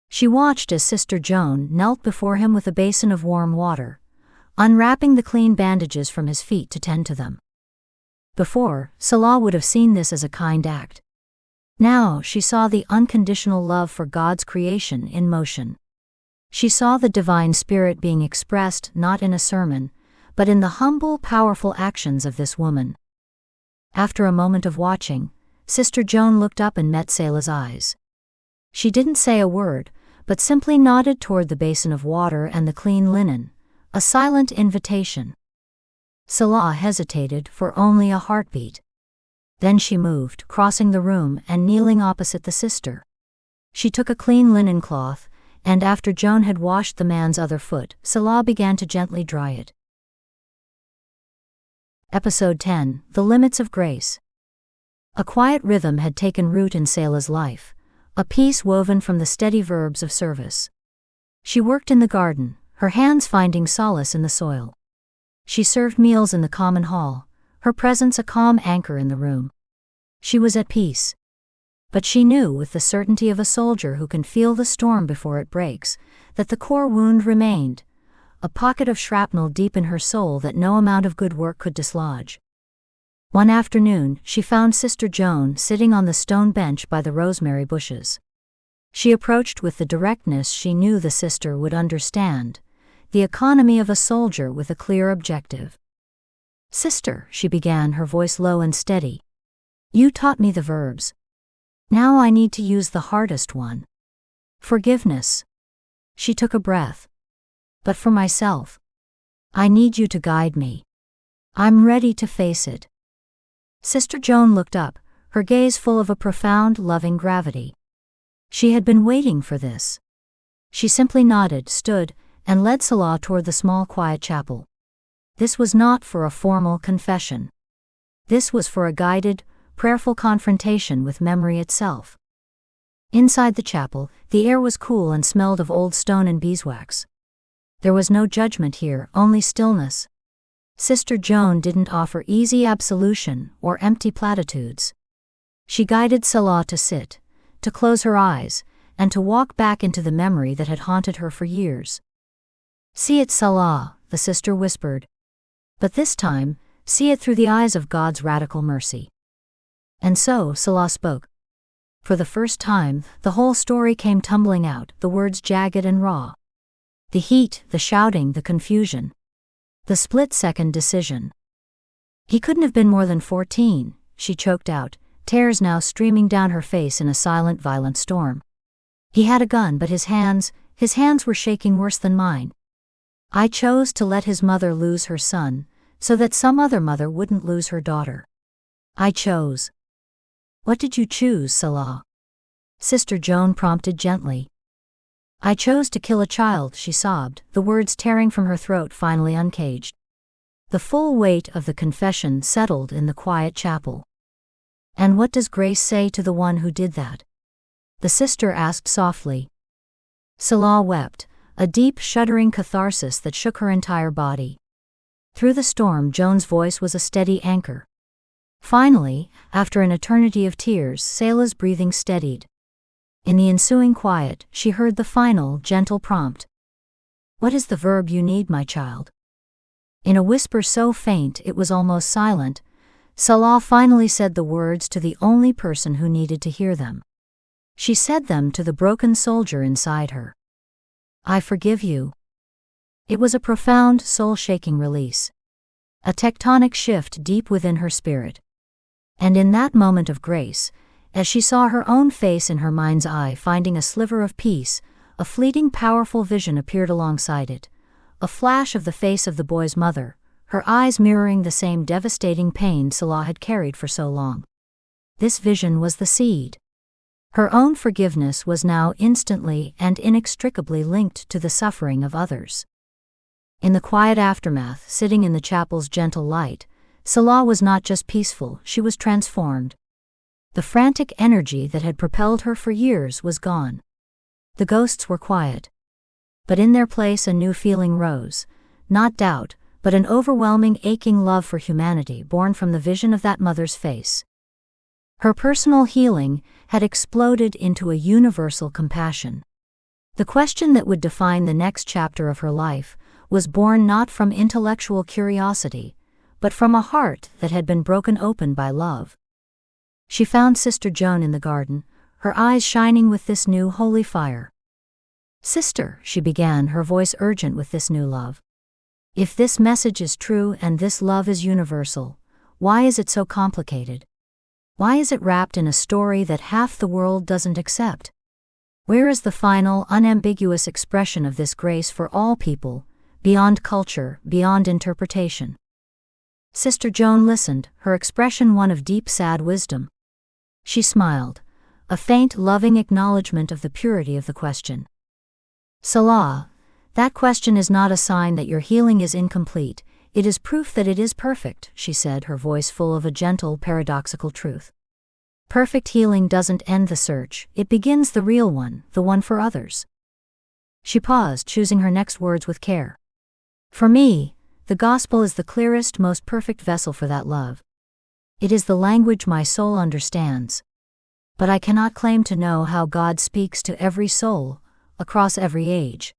She watched as Sister Joan knelt before him with a basin of warm water, unwrapping the clean bandages from his feet to tend to them. Before, Selah would have seen this as a kind act. Now she saw the unconditional love for God's creation in motion. She saw the divine spirit being expressed not in a sermon, but in the humble, powerful actions of this woman. After a moment of watching, Sister Joan looked up and met Selah's eyes. She didn't say a word, but simply nodded toward the basin of water and the clean linen, a silent invitation. Selah hesitated for only a heartbeat. Then she moved, crossing the room and kneeling opposite the sister. She took a clean linen cloth, and after Joan had washed the man's other foot, Selah began to gently dry it. Episode 10, The Limits of Grace. A quiet rhythm had taken root in Selah's life, a piece woven from the steady verbs of service. She worked in the garden, her hands finding solace in the soil. She served meals in the common hall, her presence a calm anchor in the room. She was at peace. But she knew with the certainty of a soldier who can feel the storm before it breaks, that the core wound remained, a pocket of shrapnel deep in her soul that no amount of good work could dislodge. One afternoon, she found Sister Joan sitting on the stone bench by the rosemary bushes. She approached with the directness she knew the sister would understand, the economy of a soldier with a clear objective. "Sister," she began, her voice low and steady, "you taught me the verbs. Now I need to use the hardest one. Forgiveness." She took a breath. "But for myself. I need you to guide me. I'm ready to face it." Sister Joan looked up, her gaze full of a profound, loving gravity. She had been waiting for this. She simply nodded, stood, and led Selah toward the small, quiet chapel. This was not for a formal confession. This was for a guided, prayerful confrontation with memory itself. Inside the chapel, the air was cool and smelled of old stone and beeswax. There was no judgment here, only stillness. Sister Joan didn't offer easy absolution or empty platitudes. She guided Selah to sit, to close her eyes, and to walk back into the memory that had haunted her for years. "See it, Selah," the sister whispered. "But this time, see it through the eyes of God's radical mercy." And so Selah spoke. For the first time, the whole story came tumbling out, the words jagged and raw. The heat, the shouting, the confusion. The split-second decision. "He couldn't have been more than 14, she choked out, tears now streaming down her face in a silent, violent storm. "He had a gun, but his hands were shaking worse than mine. I chose to let his mother lose her son, so that some other mother wouldn't lose her daughter. I chose." "What did you choose, Selah?" Sister Joan prompted gently. "I chose to kill a child," she sobbed, the words tearing from her throat finally uncaged. The full weight of the confession settled in the quiet chapel. "And what does grace say to the one who did that?" the sister asked softly. Selah wept, a deep, shuddering catharsis that shook her entire body. Through the storm, Joan's voice was a steady anchor. Finally, after an eternity of tears, Selah's breathing steadied. In the ensuing quiet, she heard the final, gentle prompt. "What is the verb you need, my child?" In a whisper so faint it was almost silent, Selah finally said the words to the only person who needed to hear them. She said them to the broken soldier inside her. "I forgive you." It was a profound, soul-shaking release. A tectonic shift deep within her spirit. And in that moment of grace, as she saw her own face in her mind's eye finding a sliver of peace, a fleeting powerful vision appeared alongside it, a flash of the face of the boy's mother, her eyes mirroring the same devastating pain Selah had carried for so long. This vision was the seed. Her own forgiveness was now instantly and inextricably linked to the suffering of others. In the quiet aftermath, sitting in the chapel's gentle light, Selah was not just peaceful, she was transformed. The frantic energy that had propelled her for years was gone. The ghosts were quiet. But in their place a new feeling rose, not doubt, but an overwhelming aching love for humanity born from the vision of that mother's face. Her personal healing had exploded into a universal compassion. The question that would define the next chapter of her life was born not from intellectual curiosity, but from a heart that had been broken open by love. She found Sister Joan in the garden, her eyes shining with this new holy fire. "Sister," she began, her voice urgent with this new love. "If this message is true and this love is universal, why is it so complicated? Why is it wrapped in a story that half the world doesn't accept? Where is the final, unambiguous expression of this grace for all people, beyond culture, beyond interpretation?" Sister Joan listened, her expression one of deep, sad wisdom. She smiled, a faint, loving acknowledgement of the purity of the question. "Selah, that question is not a sign that your healing is incomplete, it is proof that it is perfect," she said, her voice full of a gentle, paradoxical truth. "Perfect healing doesn't end the search, it begins the real one, the one for others." She paused, choosing her next words with care. "For me, the gospel is the clearest, most perfect vessel for that love. It is the language my soul understands. But I cannot claim to know how God speaks to every soul, across every age.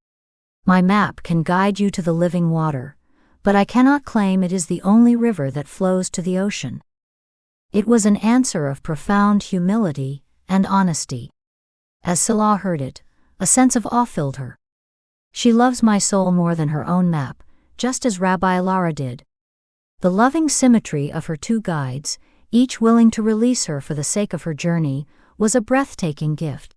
My map can guide you to the living water, but I cannot claim it is the only river that flows to the ocean." It was an answer of profound humility and honesty. As Selah heard it, a sense of awe filled her. She loves my soul more than her own map, just as Rabbi Lara did. The loving symmetry of her two guides, each willing to release her for the sake of her journey, was a breathtaking gift.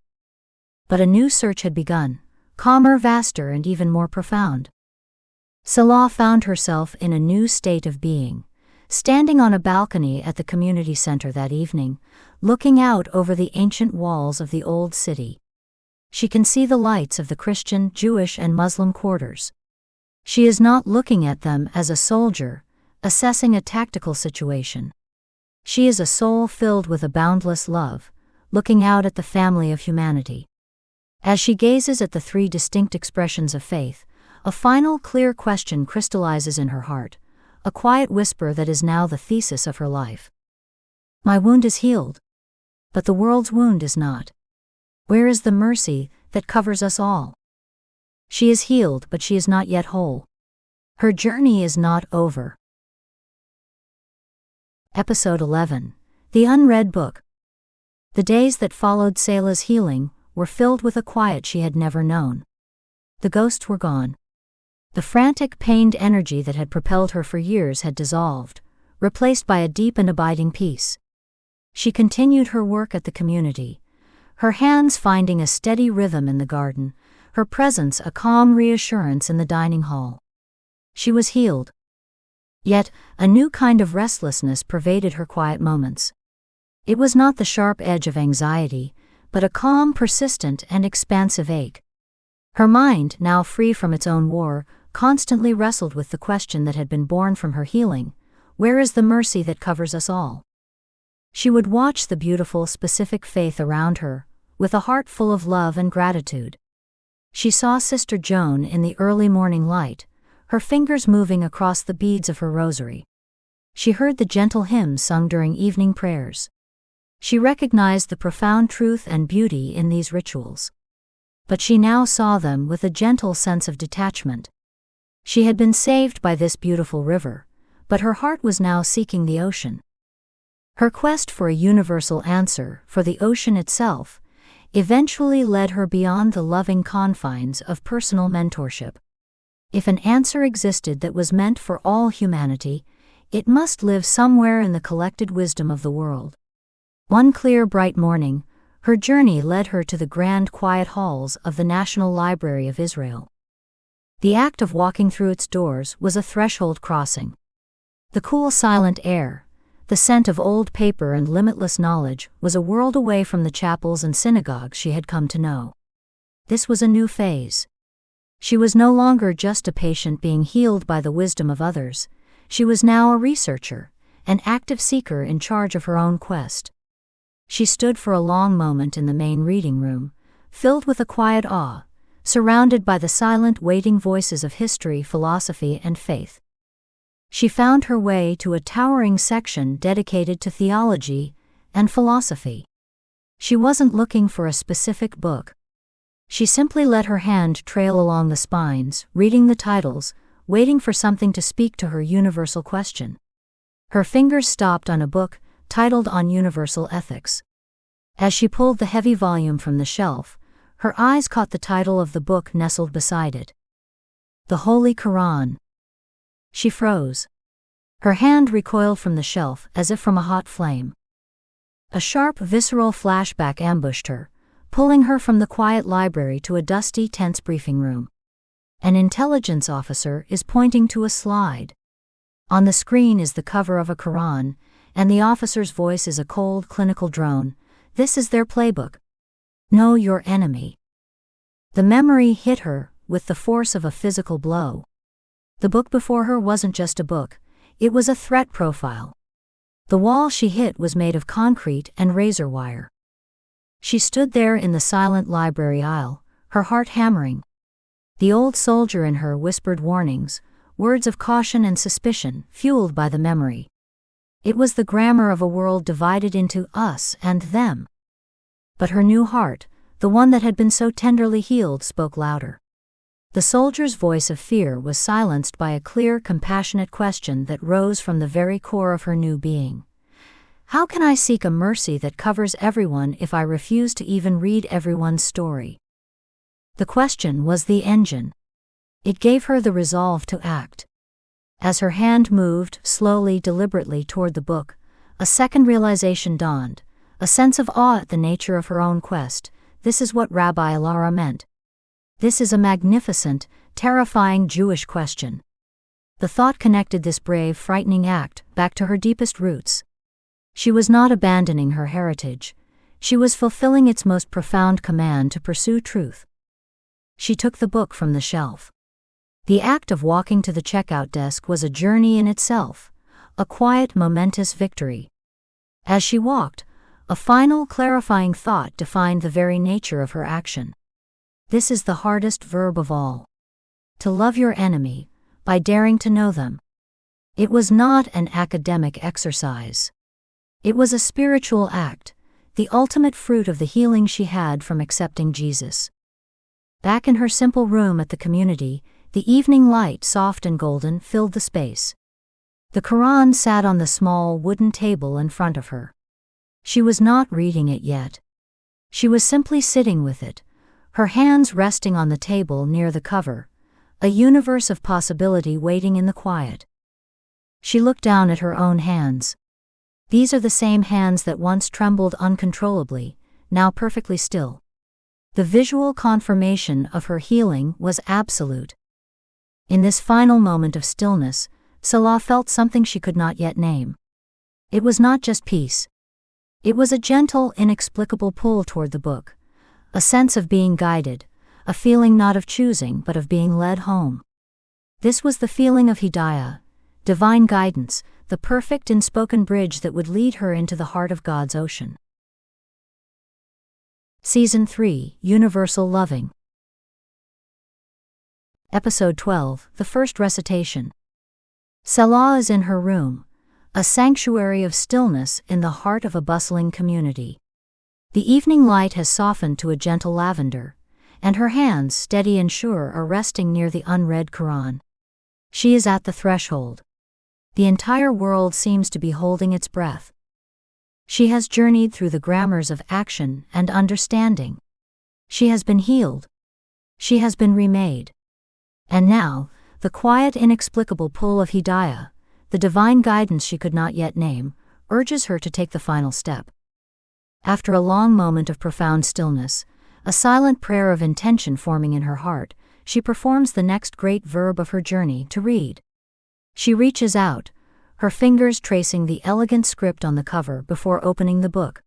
But a new search had begun, calmer, vaster, and even more profound. Selah found herself in a new state of being, standing on a balcony at the community center that evening, looking out over the ancient walls of the old city. She can see the lights of the Christian, Jewish, and Muslim quarters. She is not looking at them as a soldier, assessing a tactical situation. She is a soul filled with a boundless love, looking out at the family of humanity. As she gazes at the three distinct expressions of faith, a final clear question crystallizes in her heart, a quiet whisper that is now the thesis of her life. My wound is healed, but the world's wound is not. Where is the mercy that covers us all? She is healed, but she is not yet whole. Her journey is not over. Episode 11. The Unread Book. The days that followed Selah's healing were filled with a quiet she had never known. The ghosts were gone. The frantic, pained energy that had propelled her for years had dissolved, replaced by a deep and abiding peace. She continued her work at the community, her hands finding a steady rhythm in the garden, her presence a calm reassurance in the dining hall. She was healed. Yet, a new kind of restlessness pervaded her quiet moments. It was not the sharp edge of anxiety, but a calm, persistent, and expansive ache. Her mind, now free from its own war, constantly wrestled with the question that had been born from her healing: where is the mercy that covers us all? She would watch the beautiful, specific faith around her, with a heart full of love and gratitude. She saw Sister Joan in the early morning light, her fingers moving across the beads of her rosary. She heard the gentle hymns sung during evening prayers. She recognized the profound truth and beauty in these rituals. But she now saw them with a gentle sense of detachment. She had been saved by this beautiful river, but her heart was now seeking the ocean. Her quest for a universal answer for the ocean itself eventually led her beyond the loving confines of personal mentorship. If an answer existed that was meant for all humanity, it must live somewhere in the collected wisdom of the world. One clear, bright morning, her journey led her to the grand, quiet halls of the National Library of Israel. The act of walking through its doors was a threshold crossing. The cool, silent air, the scent of old paper and limitless knowledge was a world away from the chapels and synagogues she had come to know. This was a new phase. She was no longer just a patient being healed by the wisdom of others. She was now a researcher, an active seeker in charge of her own quest. She stood for a long moment in the main reading room, filled with a quiet awe, surrounded by the silent, waiting voices of history, philosophy, and faith. She found her way to a towering section dedicated to theology and philosophy. She wasn't looking for a specific book. She simply let her hand trail along the spines, reading the titles, waiting for something to speak to her universal question. Her fingers stopped on a book titled On Universal Ethics. As she pulled the heavy volume from the shelf, her eyes caught the title of the book nestled beside it. The Holy Qur'an. She froze. Her hand recoiled from the shelf as if from a hot flame. A sharp, visceral flashback ambushed her, pulling her from the quiet library to a dusty, tense briefing room. An intelligence officer is pointing to a slide. On the screen is the cover of a Qur'an, and the officer's voice is a cold, clinical drone. This is their playbook. Know your enemy. The memory hit her with the force of a physical blow. The book before her wasn't just a book, it was a threat profile. The wall she hit was made of concrete and razor wire. She stood there in the silent library aisle, her heart hammering. The old soldier in her whispered warnings, words of caution and suspicion, fueled by the memory. It was the grammar of a world divided into us and them. But her new heart, the one that had been so tenderly healed, spoke louder. The soldier's voice of fear was silenced by a clear, compassionate question that rose from the very core of her new being. How can I seek a mercy that covers everyone if I refuse to even read everyone's story? The question was the engine. It gave her the resolve to act. As her hand moved, slowly, deliberately toward the book, a second realization dawned, a sense of awe at the nature of her own quest. This is what Rabbi Lara meant. This is a magnificent, terrifying Jewish question. The thought connected this brave, frightening act back to her deepest roots. She was not abandoning her heritage. She was fulfilling its most profound command to pursue truth. She took the book from the shelf. The act of walking to the checkout desk was a journey in itself, a quiet, momentous victory. As she walked, a final, clarifying thought defined the very nature of her action. This is the hardest verb of all. To love your enemy, by daring to know them. It was not an academic exercise. It was a spiritual act, the ultimate fruit of the healing she had from accepting Jesus. Back in her simple room at the community, the evening light, soft and golden, filled the space. The Qur'an sat on the small wooden table in front of her. She was not reading it yet. She was simply sitting with it, her hands resting on the table near the cover, a universe of possibility waiting in the quiet. She looked down at her own hands. These are the same hands that once trembled uncontrollably, now perfectly still. The visual confirmation of her healing was absolute. In this final moment of stillness, Selah felt something she could not yet name. It was not just peace. It was a gentle, inexplicable pull toward the book, a sense of being guided, a feeling not of choosing but of being led home. This was the feeling of Hidayah, divine guidance, the perfect unspoken bridge that would lead her into the heart of God's ocean. Season 3, Universal Loving. Episode 12, The First Recitation. Selah is in her room, a sanctuary of stillness in the heart of a bustling community. The evening light has softened to a gentle lavender, and her hands, steady and sure, are resting near the unread Qur'an. She is at the threshold. The entire world seems to be holding its breath. She has journeyed through the grammars of action and understanding. She has been healed. She has been remade. And now, the quiet, inexplicable pull of Hidayah, the divine guidance she could not yet name, urges her to take the final step. After a long moment of profound stillness, a silent prayer of intention forming in her heart, she performs the next great verb of her journey, to read. She reaches out, her fingers tracing the elegant script on the cover before opening the book.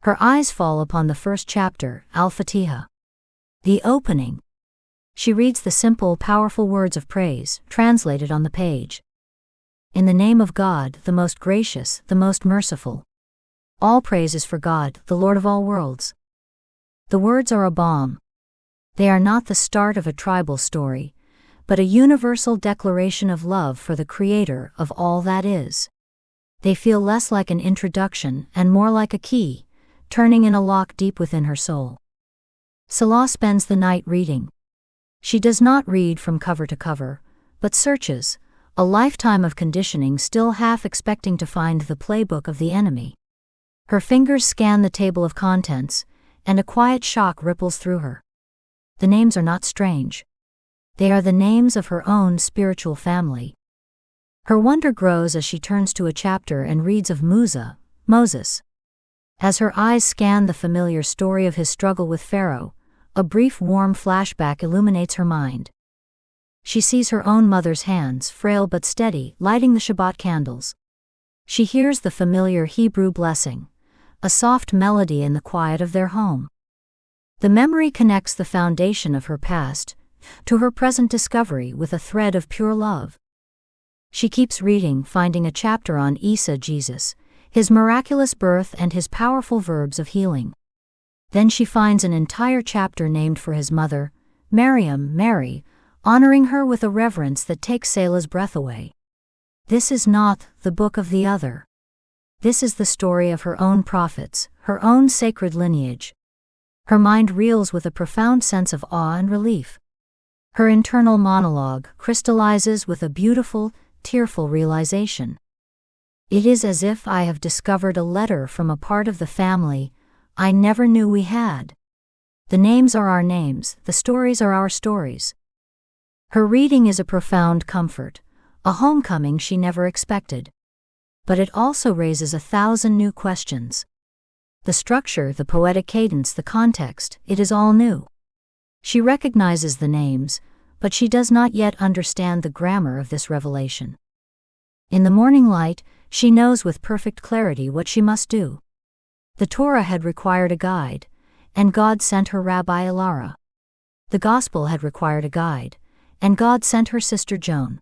Her eyes fall upon the first chapter, Al-Fatiha. The opening. She reads the simple, powerful words of praise, translated on the page. In the name of God, the most gracious, the most merciful. All praise is for God, the Lord of all worlds. The words are a balm. They are not the start of a tribal story, but a universal declaration of love for the Creator of all that is. They feel less like an introduction and more like a key, turning in a lock deep within her soul. Selah spends the night reading. She does not read from cover to cover, but searches, a lifetime of conditioning, still half expecting to find the playbook of the enemy. Her fingers scan the table of contents, and a quiet shock ripples through her. The names are not strange. They are the names of her own spiritual family. Her wonder grows as she turns to a chapter and reads of Musa, Moses. As her eyes scan the familiar story of his struggle with Pharaoh, a brief warm flashback illuminates her mind. She sees her own mother's hands, frail but steady, lighting the Shabbat candles. She hears the familiar Hebrew blessing, a soft melody in the quiet of their home. The memory connects the foundation of her past to her present discovery with a thread of pure love. She keeps reading, finding a chapter on Isa, Jesus, his miraculous birth and his powerful verbs of healing. Then she finds an entire chapter named for his mother, Maryam, Mary, honoring her with a reverence that takes Selah's breath away. This is not the book of the other. This is the story of her own prophets, her own sacred lineage. Her mind reels with a profound sense of awe and relief. Her internal monologue crystallizes with a beautiful, tearful realization. It is as if I have discovered a letter from a part of the family I never knew we had. The names are our names, the stories are our stories. Her reading is a profound comfort, a homecoming she never expected. But it also raises 1,000 new questions. The structure, the poetic cadence, the context, it is all new. She recognizes the names, but she does not yet understand the grammar of this revelation. In the morning light, she knows with perfect clarity what she must do. The Torah had required a guide, and God sent her Rabbi Ilara. The Gospel had required a guide, and God sent her sister Joan.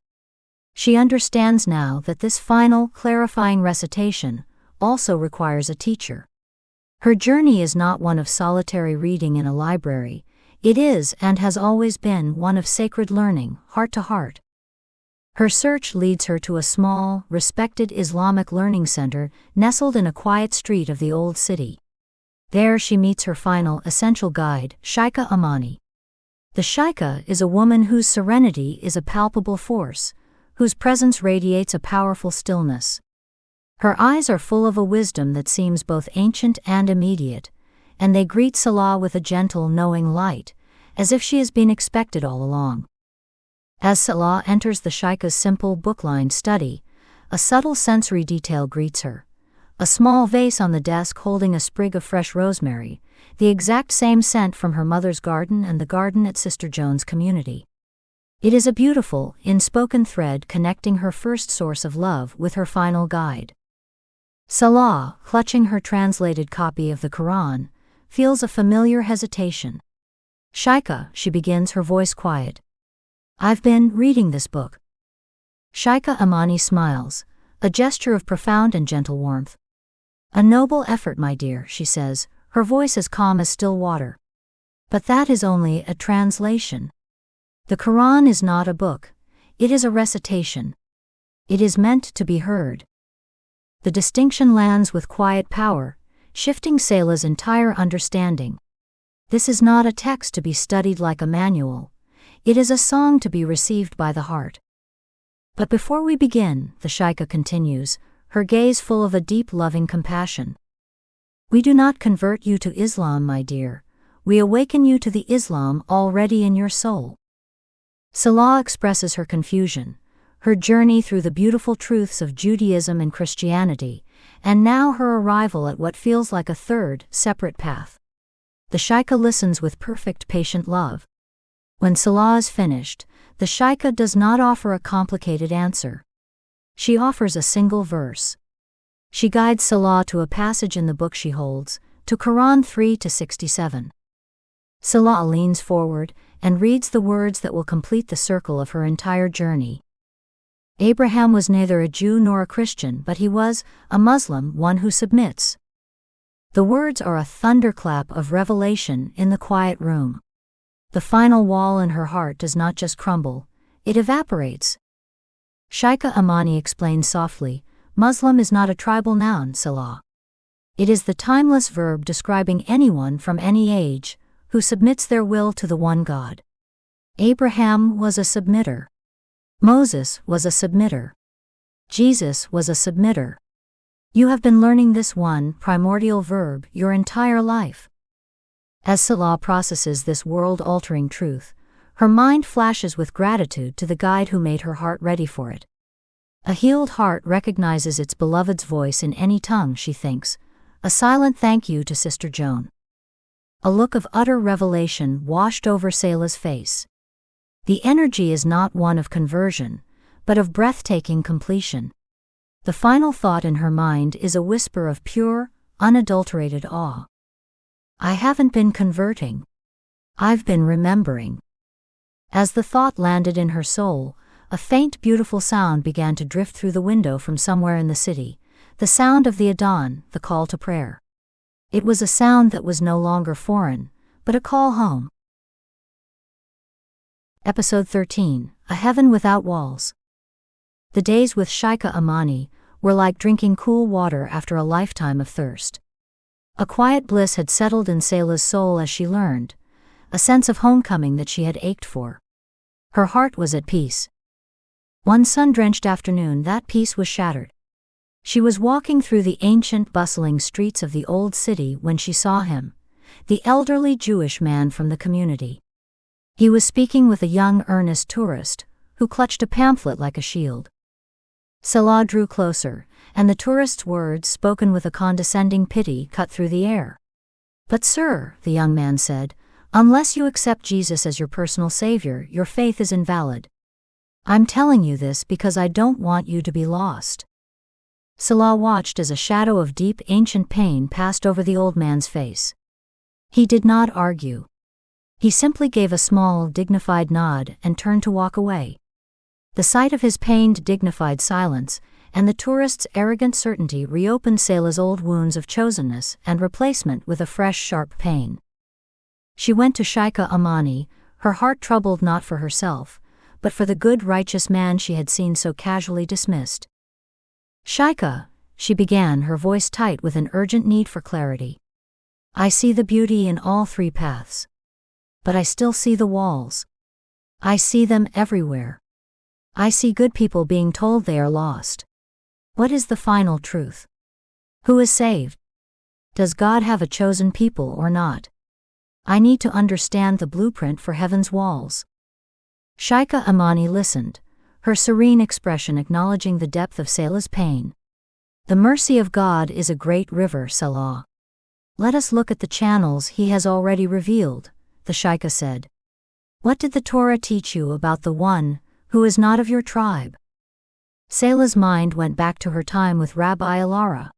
She understands now that this final, clarifying recitation also requires a teacher. Her journey is not one of solitary reading in a library, it is and has always been one of sacred learning, heart to heart. Her search leads her to a small, respected Islamic learning center nestled in a quiet street of the old city. There she meets her final, essential guide, Shaykha Amani. The Shaykha is a woman whose serenity is a palpable force, whose presence radiates a powerful stillness. Her eyes are full of a wisdom that seems both ancient and immediate, and they greet Selah with a gentle, knowing light, as if she has been expected all along. As Selah enters the Shaykha's simple, book-lined study, a subtle sensory detail greets her. A small vase on the desk holding a sprig of fresh rosemary, the exact same scent from her mother's garden and the garden at Sister Joan's community. It is a beautiful, inspoken thread connecting her first source of love with her final guide. Selah, clutching her translated copy of the Qur'an, feels a familiar hesitation. Shaykha, she begins, her voice quiet. I've been reading this book. Shaykha Amani smiles, a gesture of profound and gentle warmth. A noble effort, my dear, she says, her voice as calm as still water. But that is only a translation. The Qur'an is not a book, it is a recitation. It is meant to be heard. The distinction lands with quiet power, shifting Selah's entire understanding. This is not a text to be studied like a manual. It is a song to be received by the heart. But before we begin, the Shaykha continues, her gaze full of a deep loving compassion. We do not convert you to Islam, my dear. We awaken you to the Islam already in your soul. Selah expresses her confusion, her journey through the beautiful truths of Judaism and Christianity, and now her arrival at what feels like a third, separate path. The Shaykha listens with perfect patient love. When Selah is finished, the Shaykha does not offer a complicated answer. She offers a single verse. She guides Selah to a passage in the book she holds, to Qur'an 3-67. Selah leans forward and reads the words that will complete the circle of her entire journey. Abraham was neither a Jew nor a Christian, but he was a Muslim, one who submits. The words are a thunderclap of revelation in the quiet room. The final wall in her heart does not just crumble, it evaporates. Shaykha Amani explains softly, Muslim is not a tribal noun, Selah. It is the timeless verb describing anyone from any age who submits their will to the one God. Abraham was a submitter. Moses was a submitter. Jesus was a submitter. You have been learning this one primordial verb your entire life. As Selah processes this world-altering truth, her mind flashes with gratitude to the guide who made her heart ready for it. A healed heart recognizes its beloved's voice in any tongue, she thinks, a silent thank you to Sister Joan. A look of utter revelation washed over Selah's face. The energy is not one of conversion, but of breathtaking completion. The final thought in her mind is a whisper of pure, unadulterated awe. I haven't been converting. I've been remembering. As the thought landed in her soul, a faint, beautiful sound began to drift through the window from somewhere in the city, the sound of the Adhan, the call to prayer. It was a sound that was no longer foreign, but a call home. Episode 13, A Heaven Without Walls. The days with Shaykha Amani were like drinking cool water after a lifetime of thirst. A quiet bliss had settled in Selah's soul as she learned, a sense of homecoming that she had ached for. Her heart was at peace. One sun-drenched afternoon that peace was shattered. She was walking through the ancient, bustling streets of the old city when she saw him, the elderly Jewish man from the community. He was speaking with a young, earnest tourist, who clutched a pamphlet like a shield. Selah drew closer, and the tourist's words, spoken with a condescending pity, cut through the air. But sir, the young man said, unless you accept Jesus as your personal savior, your faith is invalid. I'm telling you this because I don't want you to be lost. Selah watched as a shadow of deep, ancient pain passed over the old man's face. He did not argue. He simply gave a small, dignified nod and turned to walk away. The sight of his pained, dignified silence and the tourist's arrogant certainty reopened Selah's old wounds of chosenness and replacement with a fresh, sharp pain. She went to Shaykha Amani, her heart troubled not for herself, but for the good, righteous man she had seen so casually dismissed. Shaykha, she began, her voice tight with an urgent need for clarity. I see the beauty in all three paths. But I still see the walls. I see them everywhere. I see good people being told they are lost. What is the final truth? Who is saved? Does God have a chosen people or not? I need to understand the blueprint for heaven's walls. Shaykha Amani listened, her serene expression acknowledging the depth of Selah's pain. The mercy of God is a great river, Selah. Let us look at the channels He has already revealed, the Shaykha said. What did the Torah teach you about the one who is not of your tribe? Selah's mind went back to her time with Rabbi Alara.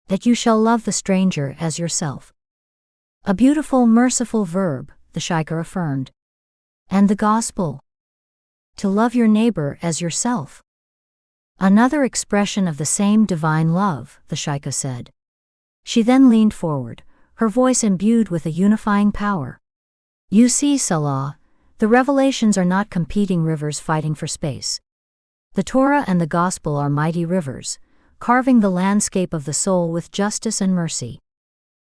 That you shall love the stranger as yourself. A beautiful, merciful verb, the Shaykha affirmed. And the gospel? To love your neighbor as yourself. Another expression of the same divine love, the Shaykha said. She then leaned forward, her voice imbued with a unifying power. You see, Selah, the revelations are not competing rivers fighting for space. The Torah and the Gospel are mighty rivers, carving the landscape of the soul with justice and mercy.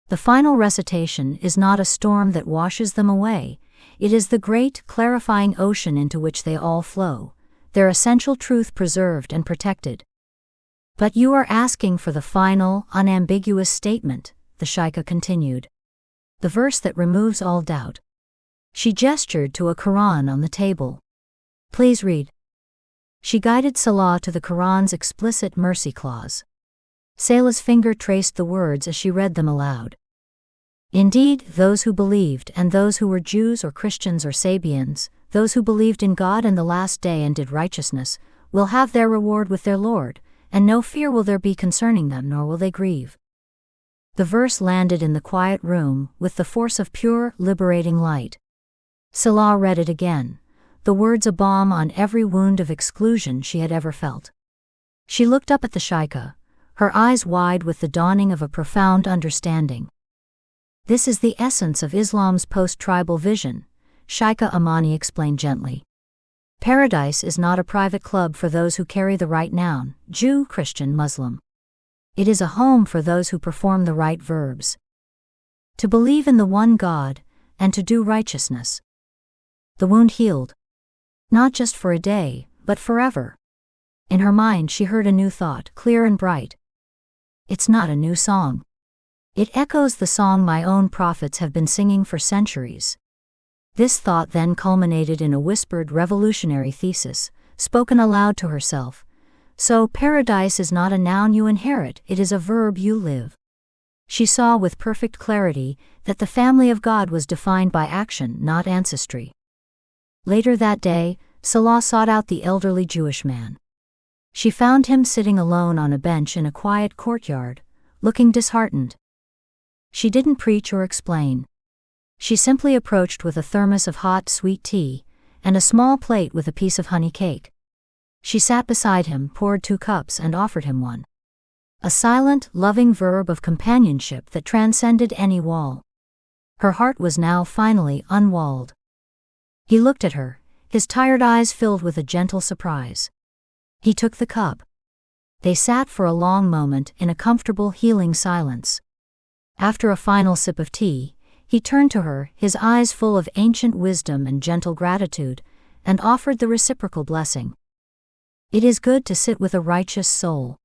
The final recitation is not a storm that washes them away, it is the great, clarifying ocean into which they all flow, their essential truth preserved and protected. But you are asking for the final, unambiguous statement, the Shaykha continued. The verse that removes all doubt. She gestured to a Qur'an on the table. Please read. She guided Selah to the Qur'an's explicit mercy clause. Selah's finger traced the words as she read them aloud. Indeed, those who believed, and those who were Jews or Christians or Sabians, those who believed in God and the last day and did righteousness, will have their reward with their Lord, and no fear will there be concerning them, nor will they grieve. The verse landed in the quiet room with the force of pure, liberating light. Selah read it again, the words a balm on every wound of exclusion she had ever felt. She looked up at the Shaykha, her eyes wide with the dawning of a profound understanding. This is the essence of Islam's post-tribal vision, Shaykha Amani explained gently. Paradise is not a private club for those who carry the right noun, Jew, Christian, Muslim. It is a home for those who perform the right verbs. To believe in the one God, and to do righteousness. The wound healed. Not just for a day, but forever. In her mind she heard a new thought, clear and bright. It's not a new song. It echoes the song my own prophets have been singing for centuries. This thought then culminated in a whispered revolutionary thesis, spoken aloud to herself. So, paradise is not a noun you inherit, it is a verb you live. She saw with perfect clarity that the family of God was defined by action, not ancestry. Later that day, Selah sought out the elderly Jewish man. She found him sitting alone on a bench in a quiet courtyard, looking disheartened. She didn't preach or explain. She simply approached with a thermos of hot, sweet tea, and a small plate with a piece of honey cake. She sat beside him, poured 2 cups, and offered him one. A silent, loving verb of companionship that transcended any wall. Her heart was now finally unwalled. He looked at her, his tired eyes filled with a gentle surprise. He took the cup. They sat for a long moment in a comfortable, healing silence. After a final sip of tea, he turned to her, his eyes full of ancient wisdom and gentle gratitude, and offered the reciprocal blessing. It is good to sit with a righteous soul.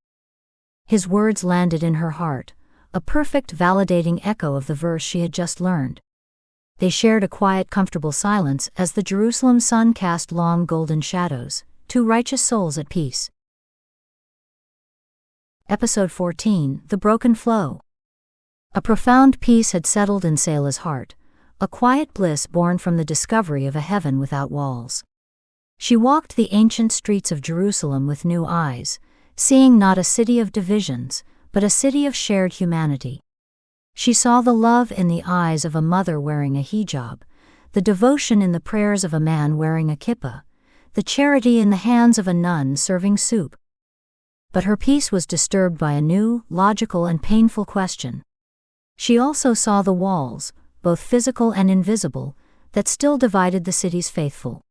His words landed in her heart, a perfect validating echo of the verse she had just learned. They shared a quiet, comfortable silence as the Jerusalem sun cast long golden shadows, 2 righteous souls at peace. Episode 14, The Broken Flow. A profound peace had settled in Selah's heart, a quiet bliss born from the discovery of a heaven without walls. She walked the ancient streets of Jerusalem with new eyes, seeing not a city of divisions, but a city of shared humanity. She saw the love in the eyes of a mother wearing a hijab, the devotion in the prayers of a man wearing a kippah, the charity in the hands of a nun serving soup. But her peace was disturbed by a new, logical and painful question. She also saw the walls, both physical and invisible, that still divided the city's faithful.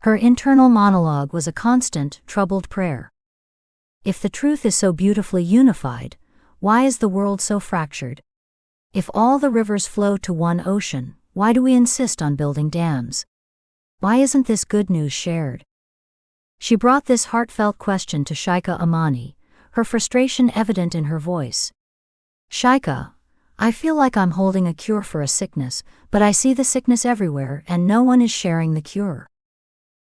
Her internal monologue was a constant, troubled prayer. If the truth is so beautifully unified, why is the world so fractured? If all the rivers flow to one ocean, why do we insist on building dams? Why isn't this good news shared? She brought this heartfelt question to Shaykha Amani, her frustration evident in her voice. Shaykha, I feel like I'm holding a cure for a sickness, but I see the sickness everywhere and no one is sharing the cure.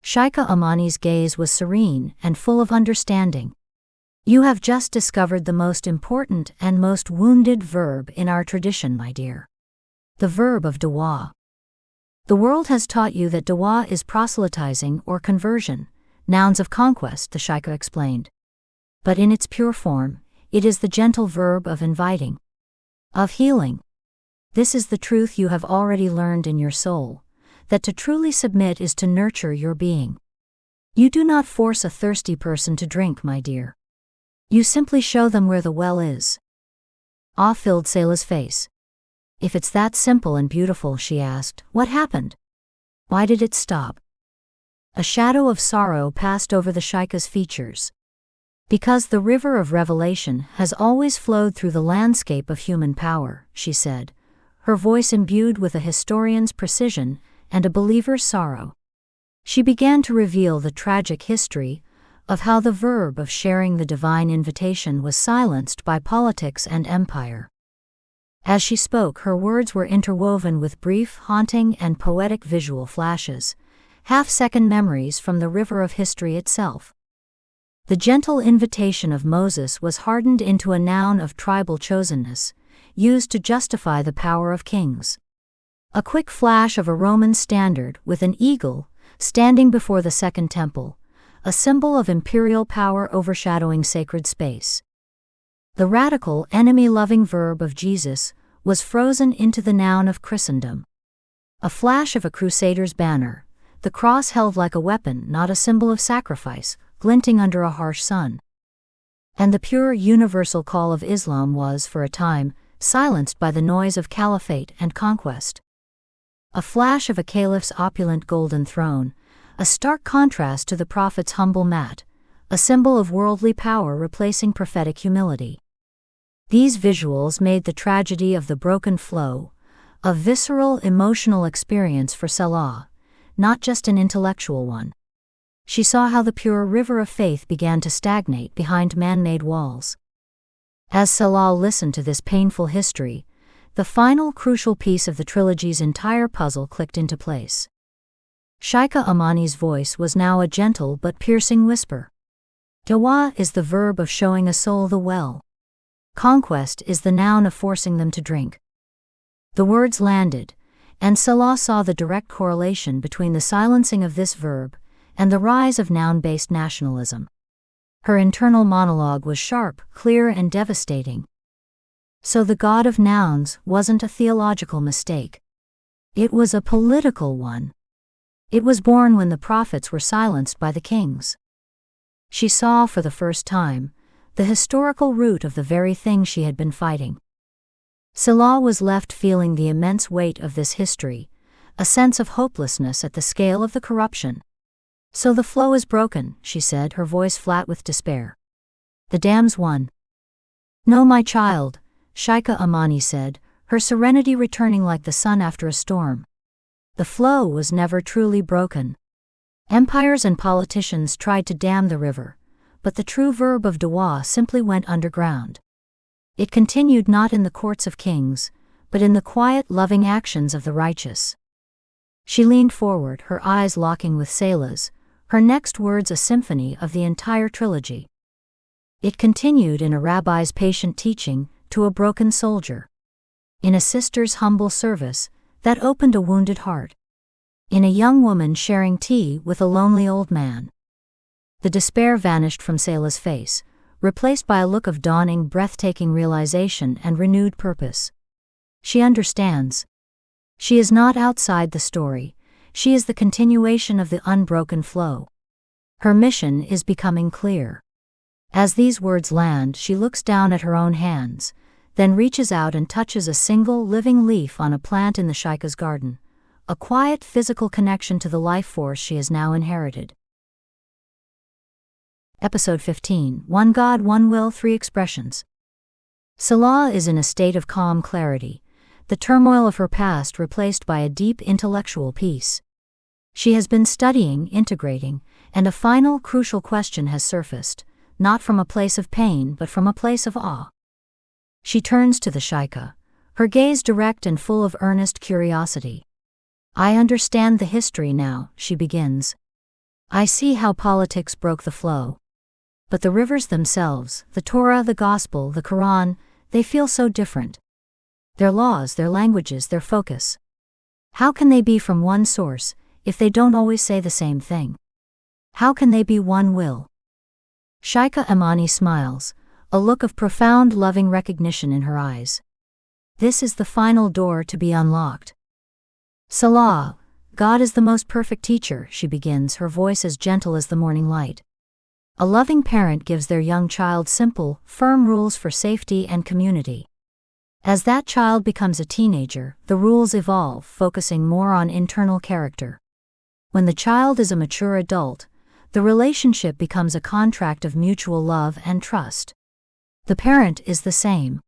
Shaykha Amani's gaze was serene and full of understanding. You have just discovered the most important and most wounded verb in our tradition, my dear. The verb of dua. The world has taught you that dua is proselytizing or conversion, nouns of conquest, the Shaykha explained. But in its pure form, it is the gentle verb of inviting, of healing. This is the truth you have already learned in your soul, that to truly submit is to nurture your being. You do not force a thirsty person to drink, my dear. You simply show them where the well is. Awe filled Selah's face. If it's that simple and beautiful, she asked, what happened? Why did it stop? A shadow of sorrow passed over the Shaykha's features. Because the river of revelation has always flowed through the landscape of human power, she said, her voice imbued with a historian's precision and a believer's sorrow. She began to reveal the tragic history of how the verb of sharing the divine invitation was silenced by politics and empire. As she spoke, her words were interwoven with brief, haunting, and poetic visual flashes, half-second memories from the river of history itself. The gentle invitation of Moses was hardened into a noun of tribal chosenness, used to justify the power of kings. A quick flash of a Roman standard with an eagle standing before the Second Temple, a symbol of imperial power overshadowing sacred space. The radical, enemy-loving verb of Jesus was frozen into the noun of Christendom. A flash of a crusader's banner, the cross held like a weapon, not a symbol of sacrifice, glinting under a harsh sun. And the pure universal call of Islam was, for a time, silenced by the noise of caliphate and conquest. A flash of a caliph's opulent golden throne, a stark contrast to the prophet's humble mat, a symbol of worldly power replacing prophetic humility. These visuals made the tragedy of the broken flow a visceral emotional experience for Selah, not just an intellectual one. She saw how the pure river of faith began to stagnate behind man-made walls. As Selah listened to this painful history, the final crucial piece of the trilogy's entire puzzle clicked into place. Sheikh Amani's voice was now a gentle but piercing whisper. Dawa is the verb of showing a soul the well. Conquest is the noun of forcing them to drink. The words landed, and Selah saw the direct correlation between the silencing of this verb and the rise of noun-based nationalism. Her internal monologue was sharp, clear, and devastating. So the God of Nouns wasn't a theological mistake. It was a political one. It was born when the prophets were silenced by the kings. She saw for the first time the historical root of the very thing she had been fighting. Selah was left feeling the immense weight of this history, a sense of hopelessness at the scale of the corruption. So the flow is broken, she said, her voice flat with despair. The dam's won. No, my child, Sheikh Amani said, her serenity returning like the sun after a storm. The flow was never truly broken. Empires and politicians tried to dam the river, but the true verb of Dawa simply went underground. It continued not in the courts of kings, but in the quiet, loving actions of the righteous. She leaned forward, her eyes locking with Selah's, her next words a symphony of the entire trilogy. It continued in a rabbi's patient teaching to a broken soldier, in a sister's humble service that opened a wounded heart, in a young woman sharing tea with a lonely old man. The despair vanished from Selah's face, replaced by a look of dawning, breathtaking realization and renewed purpose. She understands. She is not outside the story, she is the continuation of the unbroken flow. Her mission is becoming clear. As these words land, she looks down at her own hands, then reaches out and touches a single living leaf on a plant in the Sheikh's garden, a quiet physical connection to the life force she has now inherited. Episode 15, One God, One Will, Three Expressions. Selah is in a state of calm clarity, the turmoil of her past replaced by a deep intellectual peace. She has been studying, integrating, and a final crucial question has surfaced, not from a place of pain but from a place of awe. She turns to the Sheikha, her gaze direct and full of earnest curiosity. I understand the history now, she begins. I see how politics broke the flow. But the rivers themselves, the Torah, the Gospel, the Qur'an, they feel so different. Their laws, their languages, their focus. How can they be from one source, if they don't always say the same thing? How can they be one will? Sheikh Amani smiles, a look of profound loving recognition in her eyes. This is the final door to be unlocked. Selah, God is the most perfect teacher, she begins, her voice as gentle as the morning light. A loving parent gives their young child simple, firm rules for safety and community. As that child becomes a teenager, the rules evolve, focusing more on internal character. When the child is a mature adult, The relationship becomes a contract of mutual love and trust. The parent is the same.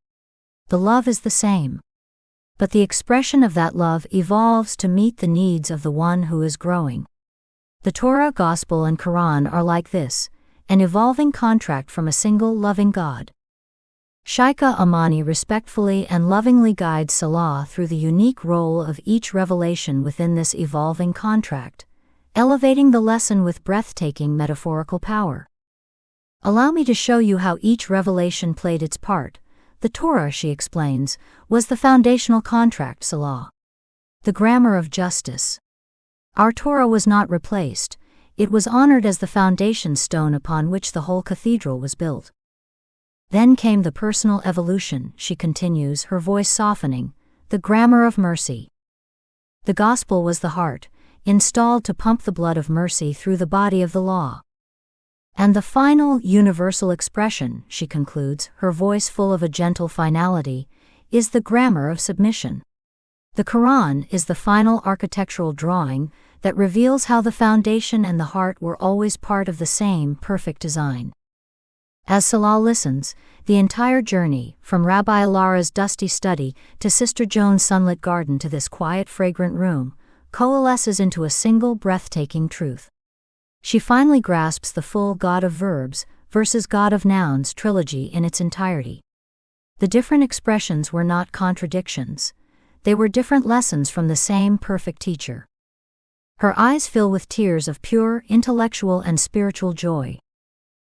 The love is the same. But the expression of that love evolves to meet the needs of the one who is growing. The Torah, Gospel, and Qur'an are like this, an evolving contract from a single loving God. Shaikha Amani respectfully and lovingly guides Selah through the unique role of each revelation within this evolving contract, elevating the lesson with breathtaking metaphorical power. Allow me to show you how each revelation played its part. The Torah, she explains, was the foundational contract, Selah. The grammar of justice. Our Torah was not replaced, it was honored as the foundation stone upon which the whole cathedral was built. Then came the personal evolution, she continues, her voice softening, the grammar of mercy. The Gospel was the heart, installed to pump the blood of mercy through the body of the law. And the final, universal expression, she concludes, her voice full of a gentle finality, is the grammar of submission. The Qur'an is the final architectural drawing that reveals how the foundation and the heart were always part of the same perfect design. As Selah listens, the entire journey, from Rabbi Alara's dusty study to Sister Joan's sunlit garden to this quiet, fragrant room, coalesces into a single breathtaking truth. She finally grasps the full God-of-Verbs versus God-of-Nouns trilogy in its entirety. The different expressions were not contradictions. They were different lessons from the same perfect teacher. Her eyes fill with tears of pure intellectual and spiritual joy.